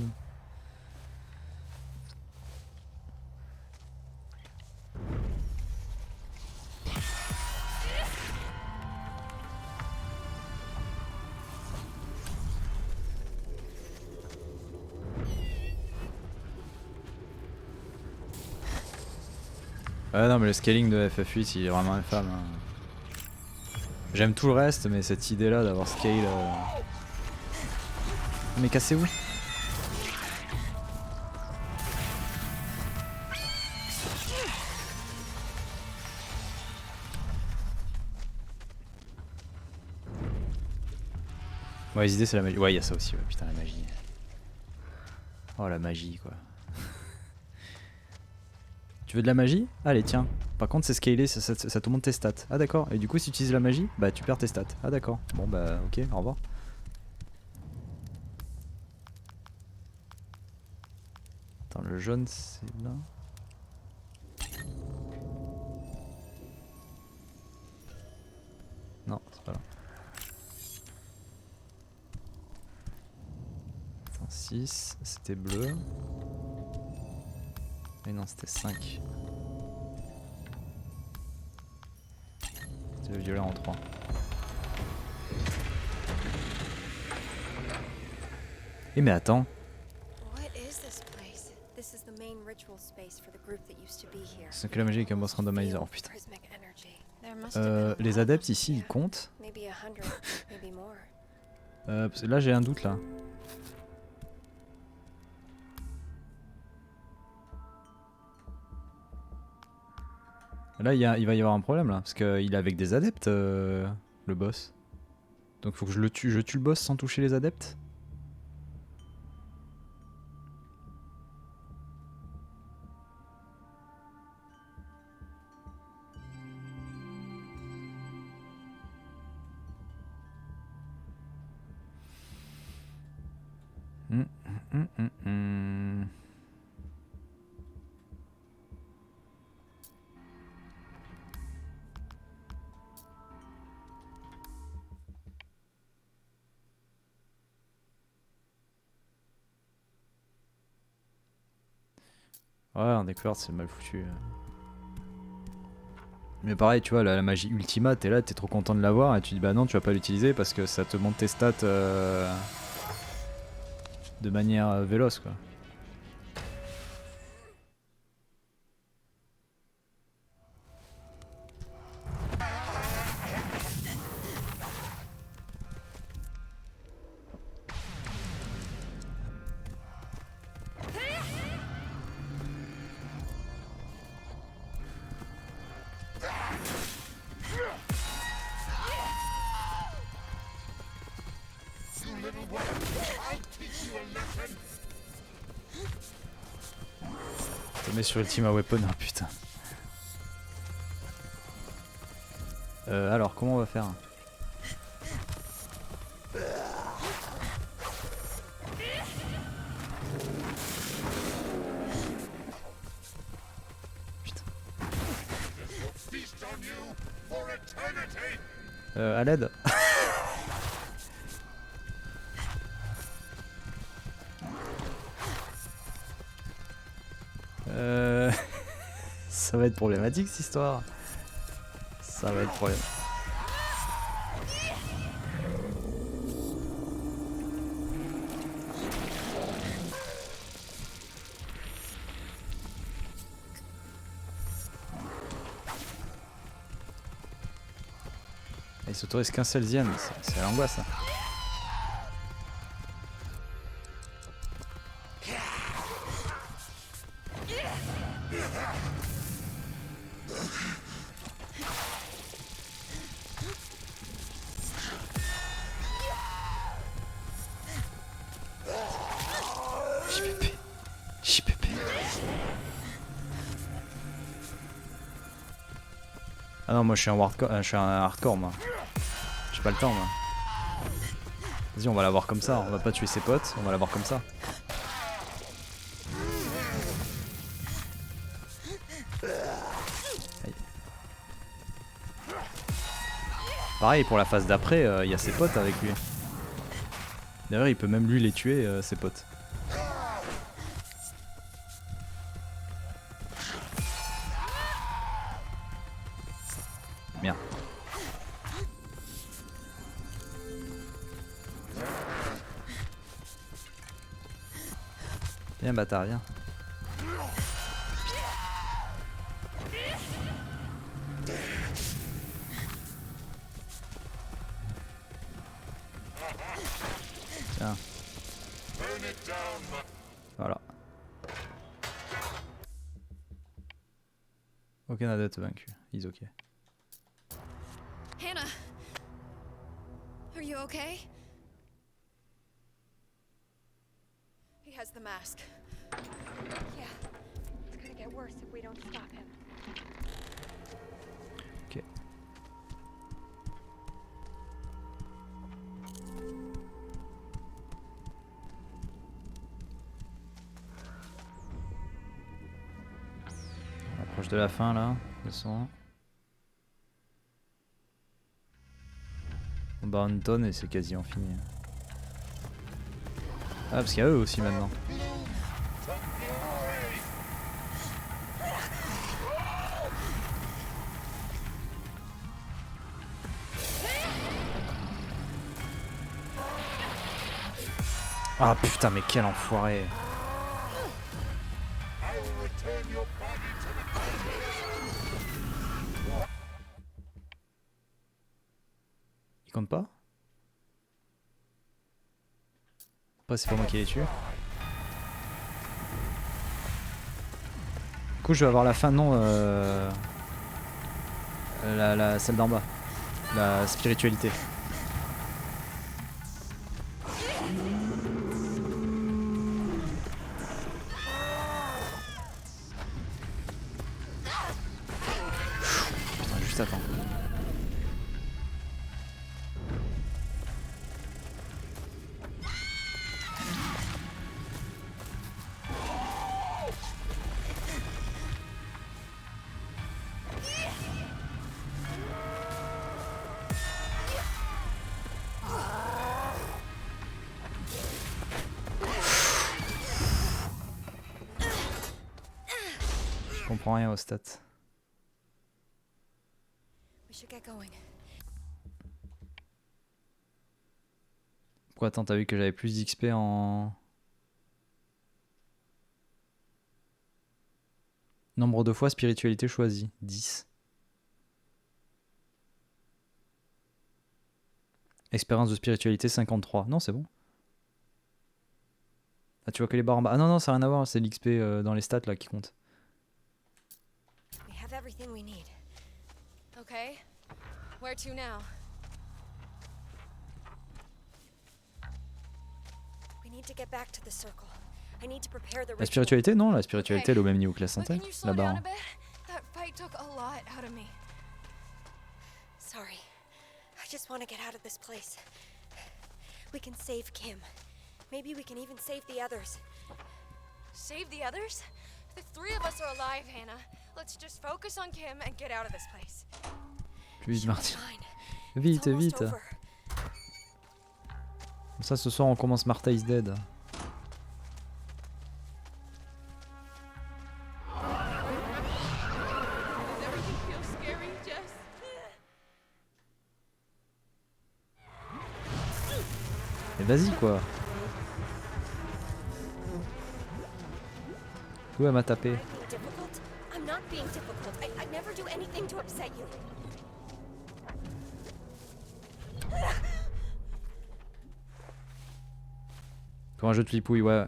Ouais non mais le scaling de FF8 il est vraiment infâme hein. J'aime tout le reste mais cette idée là d'avoir scale Mais cassez-vous. Ouais les idées c'est la magie. Ouais il y a ça aussi ouais. Putain la magie. Oh la magie quoi. Tu veux de la magie? Allez tiens. Par contre c'est scalé, ça te monte tes stats. Ah d'accord. Et du coup si tu utilises la magie, bah tu perds tes stats. Ah d'accord. Bon bah ok, au revoir. Attends le jaune c'est là. Non c'est pas là. Attends 6, c'était bleu. Mais non c'était 5. C'est le violet en 3. Eh mais attends. What is this place? This is the main ritual space for the group that used to be here. C'est que la magie avec un boss randomizer. Oh putain. Prismatic energy. There must have been a Les lot of adeptes them ici ils here. comptent. Maybe 100, maybe more. Parce que là j'ai un doute là. Là il va y avoir un problème là, parce qu'il est avec des adeptes le boss. Donc faut que je tue le boss sans toucher les adeptes. Ouais, en découverte c'est mal foutu. Mais pareil, tu vois, la magie ultima, t'es là, t'es trop content de l'avoir et tu dis bah non, tu vas pas l'utiliser parce que ça te monte tes stats de manière véloce quoi. te mets sur Ultima Weapon, oh putain. Alors, comment on va faire? Putain. À l'aide. Ça va être problématique cette histoire. Ça va être problématique. Il s'autorise qu'un seul Zian, c'est l'angoisse. Hein. JPP. Ah non, moi je suis un hardcore moi. J'ai pas le temps moi. Vas-y, on va l'avoir comme ça, on va pas tuer ses potes, on va l'avoir comme ça. Aïe. Pareil pour la phase d'après, il y a ses potes avec lui. D'ailleurs il peut même lui les tuer, ses potes. Merde. Viens bâtard, viens. Tiens. Voilà. Aucun adulte vaincu. He's ok. Hannah! Are you okay? He has the mask. Yeah. It's gonna get worse if we don't stop him. Ok. On approche de la fin là, de son. On bat une tonne et c'est quasiment fini. Ah parce qu'il y a eux aussi maintenant. Ah putain mais quel enfoiré. Il compte pas? Après c'est pas moi qui les tue. Du coup je vais avoir la fin non celle d'en bas. La spiritualité. Putain juste attends. Je comprends rien aux stats. We should get going. Pourquoi attends, t'as vu que j'avais plus d'XP en... Nombre de fois spiritualité choisie, 10. Expérience de spiritualité 53. Non, c'est bon. Ah, tu vois que les barres en bas. Ah non, non, ça n'a rien à voir, c'est l'XP dans les stats là qui compte. We have everything we need. Okay. Where to now? need to get back to the circle. I need to prepare the La ritual. spiritualité, non, la spiritualité elle est au même niveau que la But santé, can you slow là-bas. down hein. a bit? That fight took a lot out of me. Sorry. I just want to get out of this place. We can save Kim. Maybe we can even save the others. Save the others? The three of us are alive, Hannah. Let's just focus on Kim and get out of this place. Plus vite, She'll be Martin. fine. Vite, It's almost vite. over. Comme ça, ce soir, on commence Martha is Dead. Does everything feel scary, Jess? Mais vas-y, quoi. Où elle m'a tapé? Am I being difficult? I'm not being difficult. I never do anything to upset you. Pour un jeu de flipouille, ouais.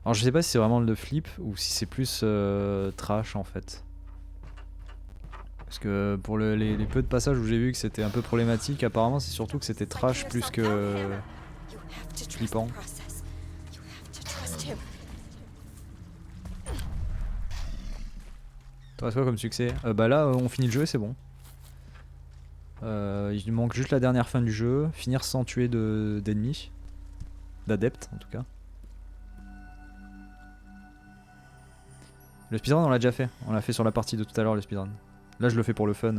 Alors, je sais pas si c'est vraiment le flip ou si c'est plus trash en fait. Parce que pour les peu de passages où j'ai vu que c'était un peu problématique, apparemment c'est surtout que c'était trash plus que You have to trust flippant. the process. You have to trust him. Toi, c'est quoi comme succès? Bah là, on finit le jeu et c'est bon. Il nous manque juste la dernière fin du jeu, finir sans tuer d'ennemis. D'adeptes en tout cas. Le speedrun on l'a déjà fait, on l'a fait sur la partie de tout à l'heure le speedrun. Là je le fais pour le fun.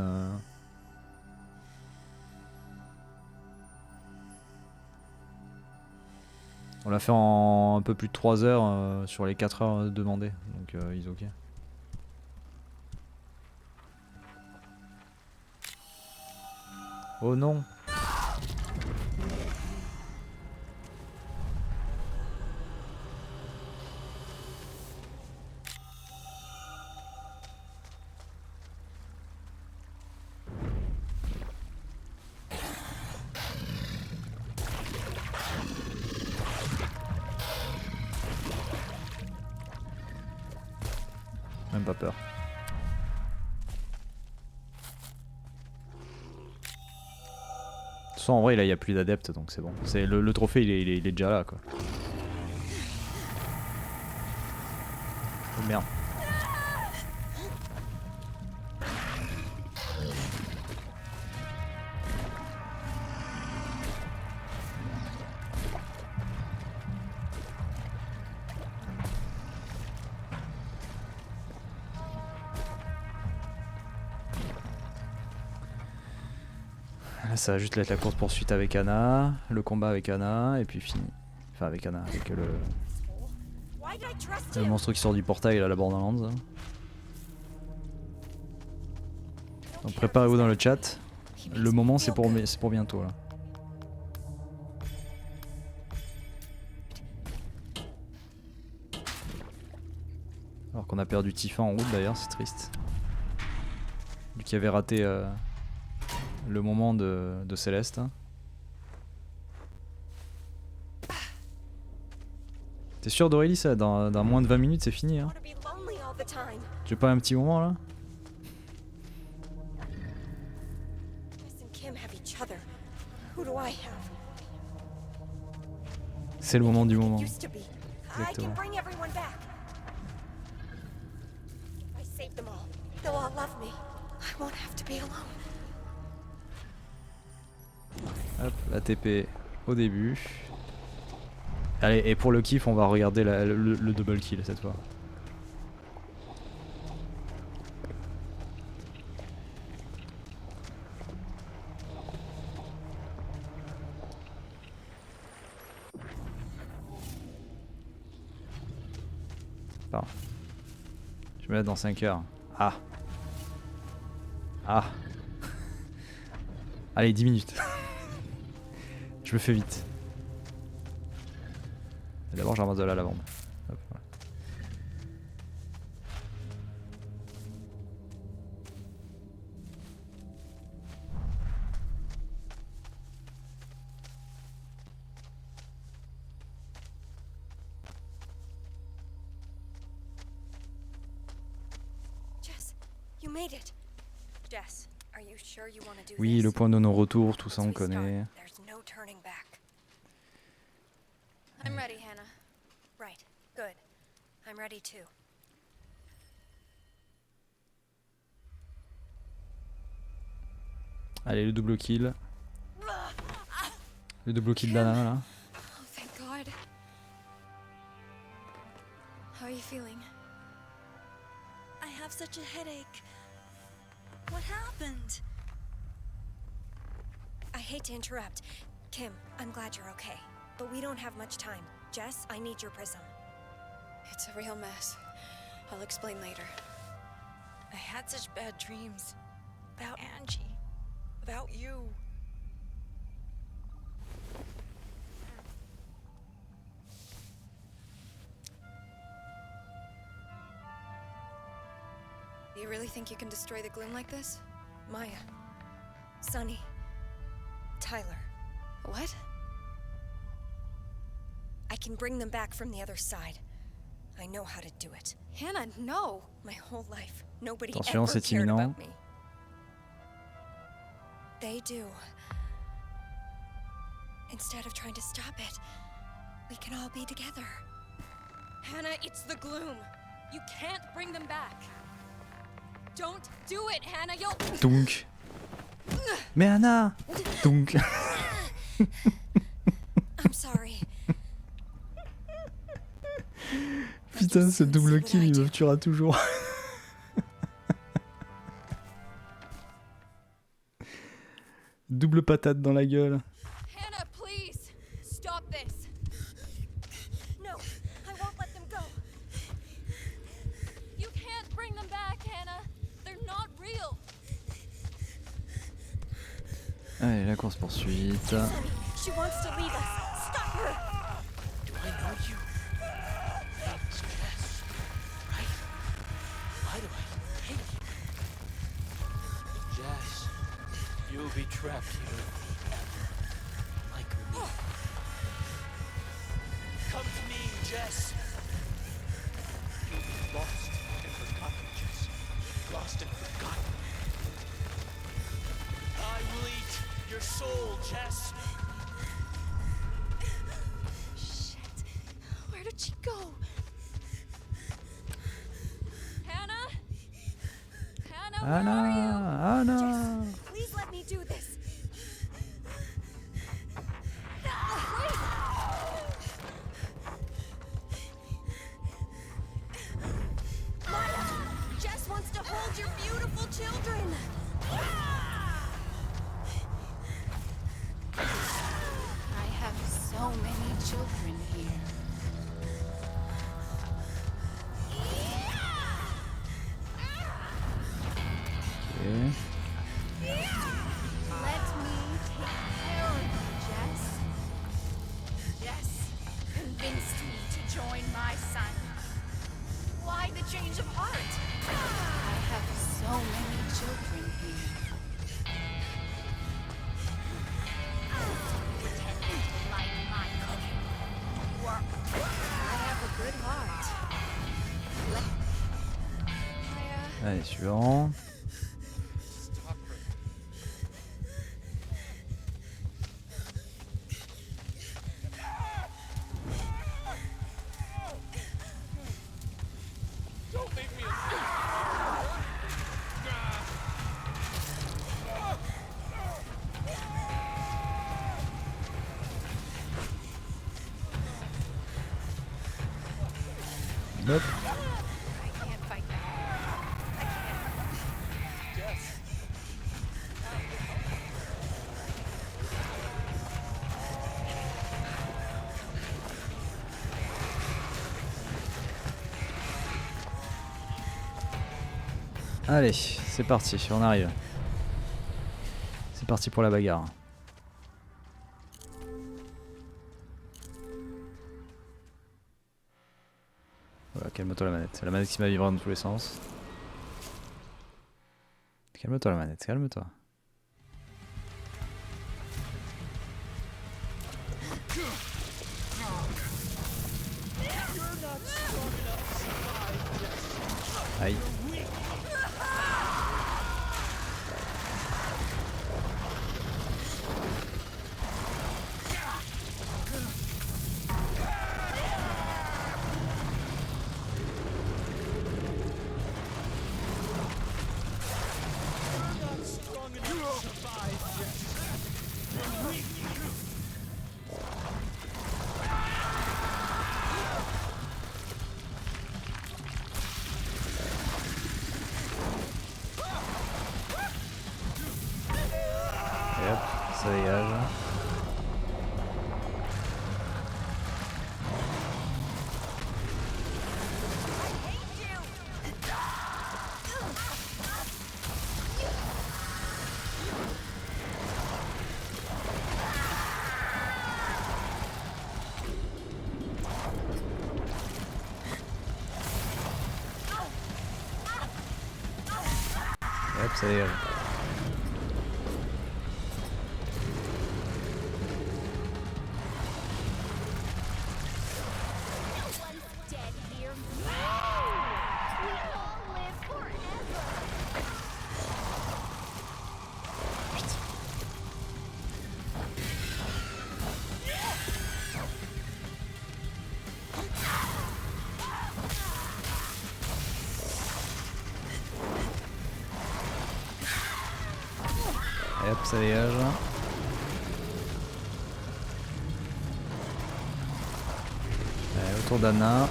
On l'a fait en un peu plus de 3 heures sur les 4 heures demandées, donc ils ok. Oh non. Même pas peur. De toute façon, en vrai, là, il n'y a plus d'adeptes, donc c'est bon. Le trophée, il est déjà là, quoi. Oh merde. Là, ça va juste être la course poursuite avec Anna, le combat avec Anna, et puis fini. Enfin, avec Anna, avec Why did I trust le him? monstre qui sort du portail, là, la Borderlands. Donc préparez-vous dans le chat. Le moment, c'est pour bientôt, là. Alors qu'on a perdu Tifa en route, d'ailleurs, c'est triste. Lui qui avait raté le moment de Céleste. Hein. T'es sûr d'Aurélie, ça dans moins de 20 minutes c'est fini I hein. want to be lonely all the time. Tu veux pas un petit moment là? Jess and Kim have each other. Who do I have? C'est le moment du moment. Used to be. I can Exactement. bring everyone back. I save them all. They'll all love me. I won't have to be alone. Hop, la TP au début. Allez, et pour le kiff, on va regarder le double kill cette fois. Pardon. Je me mets dans 5 heures. Ah. Ah. Allez, 10 minutes. Je le fais vite. D'abord, je ramasse de la lavande. Hop, voilà. Jess, you made it. Jess, are you sure you want to do Oui, this? le point de non-retour, tout ça Once on we start, connaît. there's no turning back. ready, Hannah. Right. Good. I'm ready too. Allez, le double kill. Le double kill d'Anna là. Oh, thank God. How are you feeling? I have such a headache. What happened? I hate to interrupt. Kim, I'm glad you're okay. But we don't have much time. Jess, I need your prism. It's a real mess. I'll explain later. I had such bad dreams. About Angie. About you. Do you really think you can destroy the gloom like this? Maya. Sonny. Tyler. What? I can bring them back from the other side. I know how to do it. Hannah, no! My whole life, nobody Attention, ever c'est cared imminent. about me. They do. Instead of trying to stop it, we can all be together. Hannah, it's the gloom. You can't bring them back. Don't do it, Hannah. You'll. Donc. Mais Anna. Donc. I'm sorry. Putain, ce double kill, il me tuera toujours. Double patate dans la gueule. Hannah, please stop this. No, I won't let them go. You can't bring them back, Hannah. They're not real. Allez, la course poursuite. Sonny, she wants to leave us. Stop her. Do I know you? It's Jess, right? Why do I hate you? Jess, you'll be trapped here forever, like me. Come to me, Jess. You'll be lost and forgotten, Jess. Lost and forgotten. I will eat your soul, Jess. Shit. Where did she go? Hannah? Hannah, where are you? Anna. Please let me do this. Maya, Jess wants to hold your beautiful children. I have so many children here. Okay. Let me take care of you, Jess. Yes, convinced me to join my son. Why the change of heart? I have so many children here. Pretending to like my cooking. I have a good heart. Allez, suivant. Stop her. Don't leave me alone. Hop. I can't fight that. Jess. Allez, c'est parti, on arrive. C'est parti pour la bagarre. Voilà, calme-toi la manette. C'est la manette qui m'a vibré dans tous les sens. Calme-toi la manette, calme-toi. Aïe. Hop, ça dégage. Et hop, ça dégage. Allez, autour d'Anna.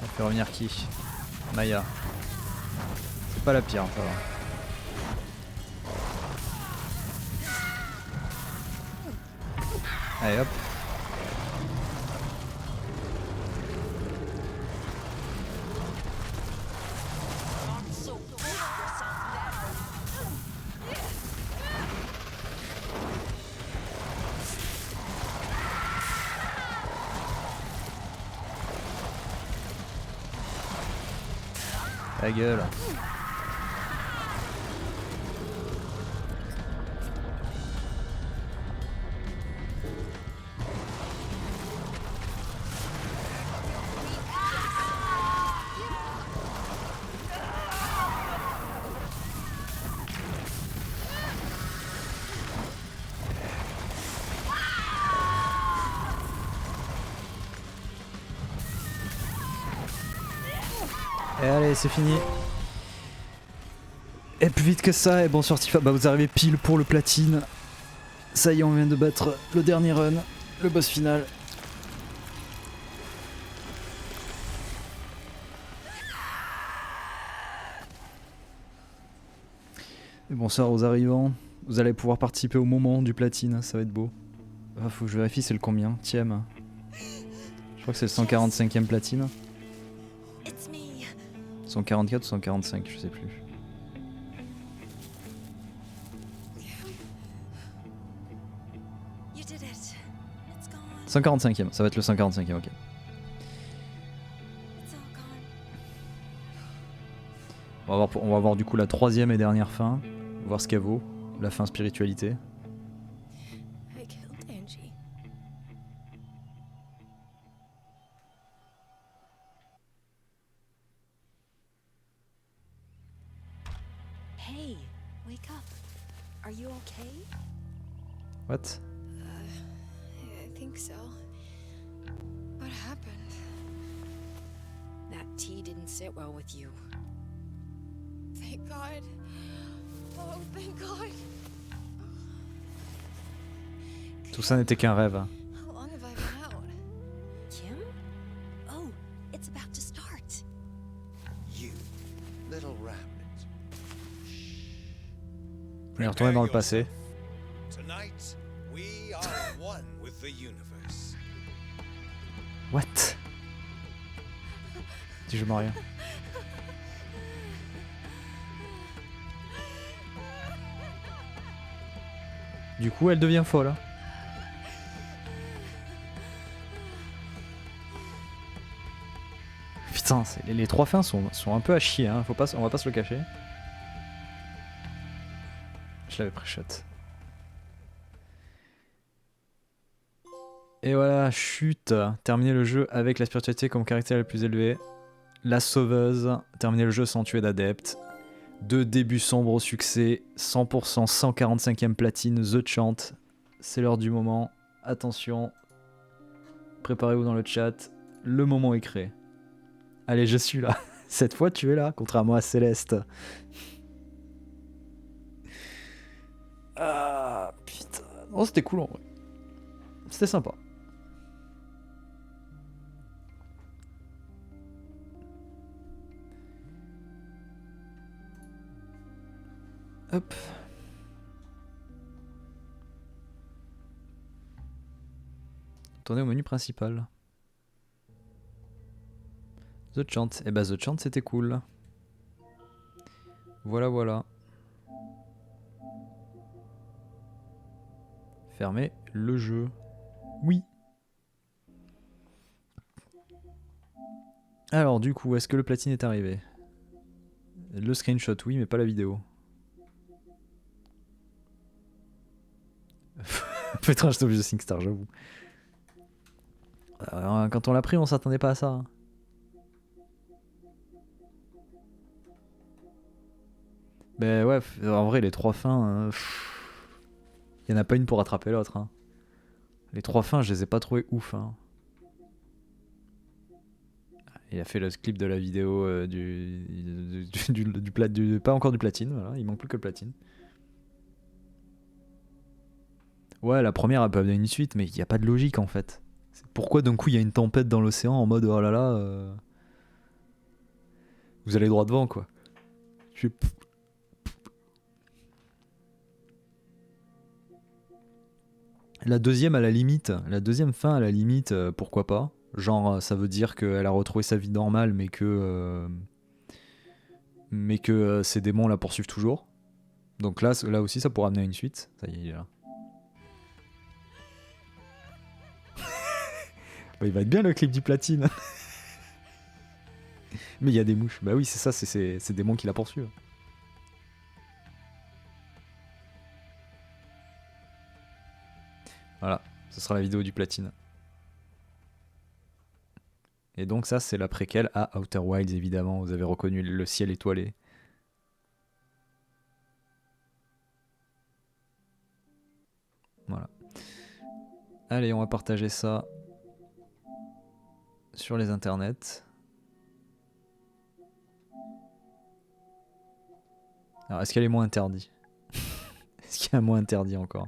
On fait revenir qui? Maya. C'est pas la pire, ça va. Allez hop. Ta gueule. Et allez, c'est fini. Et plus vite que ça, et bon sur Tifa, bah vous arrivez pile pour le platine. Ça y est, on vient de battre le dernier run, le boss final. Et bonsoir aux arrivants. Vous allez pouvoir participer au moment du platine, ça va être beau. Ah, faut que je vérifie, c'est le combien? Tième. Je crois que c'est le 145e platine. 144 ou 145, je sais plus. You did it. It's gone. 145e, ça va être le 145e, ok. It's all gone. On va voir du coup la troisième et dernière fin, voir ce qu'elle vaut, la fin spiritualité. I killed Angie. Hey, wake up. Are you okay? What? I think so. What happened? That tea didn't sit well with you. Thank God. Oh, thank God. Tout ça n'était qu'un rêve. How long have I been out? Kim? Oh, it's about to start. You, little rabbit. On est retourné dans le passé. Tonight, we are one with the universe. What? Dis je rien. Du coup, elle devient folle. Hein. Putain, les trois fins sont un peu à chier, hein. On va pas se le cacher. Je l'avais pré-shot. Et voilà, chute. Terminer le jeu avec la spiritualité comme caractère le plus élevé. La sauveuse. Terminer le jeu sans tuer d'adeptes. De début sombre au succès. 100% 145e platine. The Chant. C'est l'heure du moment. Attention. Préparez-vous dans le chat. Le moment est créé. Allez, je suis là. Cette fois, tu es là, contrairement à Céleste. Ah, putain. Oh, c'était cool en vrai. C'était sympa. Hop. Tournez au menu principal. The Chant. Eh bah The Chant c'était cool. Voilà voilà. Fermez le jeu. Oui. Alors du coup, est-ce que le platine est arrivé? Le screenshot, oui, mais pas la vidéo. Peut-être un jeton de SingStar, j'avoue. Quand on l'a pris, on s'attendait pas à ça. Ben ouais, en vrai, les 3 fins, il y en a pas une pour rattraper l'autre. Hein. Les 3 fins, je les ai pas trouvées ouf. Hein. Il a fait le clip de la vidéo pas encore du platine, voilà, il manque plus que le platine. Ouais, la première elle peut amener une suite, mais il n'y a pas de logique en fait. Pourquoi d'un coup il y a une tempête dans l'océan en mode oh là là, vous allez droit devant quoi. La deuxième à la limite, la deuxième fin à la limite, pourquoi pas. Genre ça veut dire qu'elle a retrouvé sa vie normale mais que ces démons la poursuivent toujours. Donc là aussi ça pourrait amener à une suite. Ça y est, il est là. Bah, il va être bien le clip du platine. Mais il y a des mouches. Bah oui, c'est ça, c'est ces démons qui la poursuivent. Voilà, ce sera la vidéo du platine. Et donc ça, c'est la préquelle à Outer Wilds, évidemment. Vous avez reconnu le ciel étoilé. Voilà. Allez, on va partager ça sur les internets. Alors, est-ce qu'il y a les mots interdits? Est-ce qu'il y a un mot interdit encore?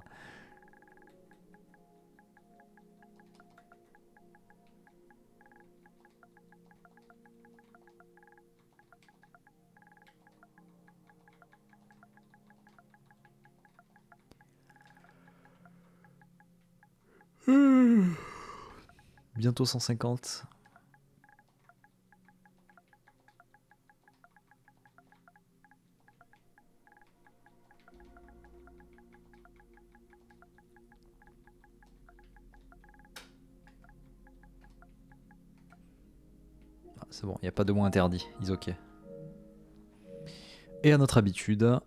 Bientôt 150. Ah, c'est bon, il n'y a pas de mot interdit. Ils ok. Et à notre habitude,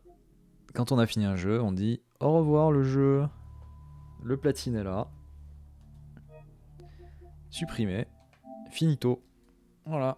quand on a fini un jeu, on dit au revoir le jeu. Le platine est là. Supprimer. Finito. Voilà.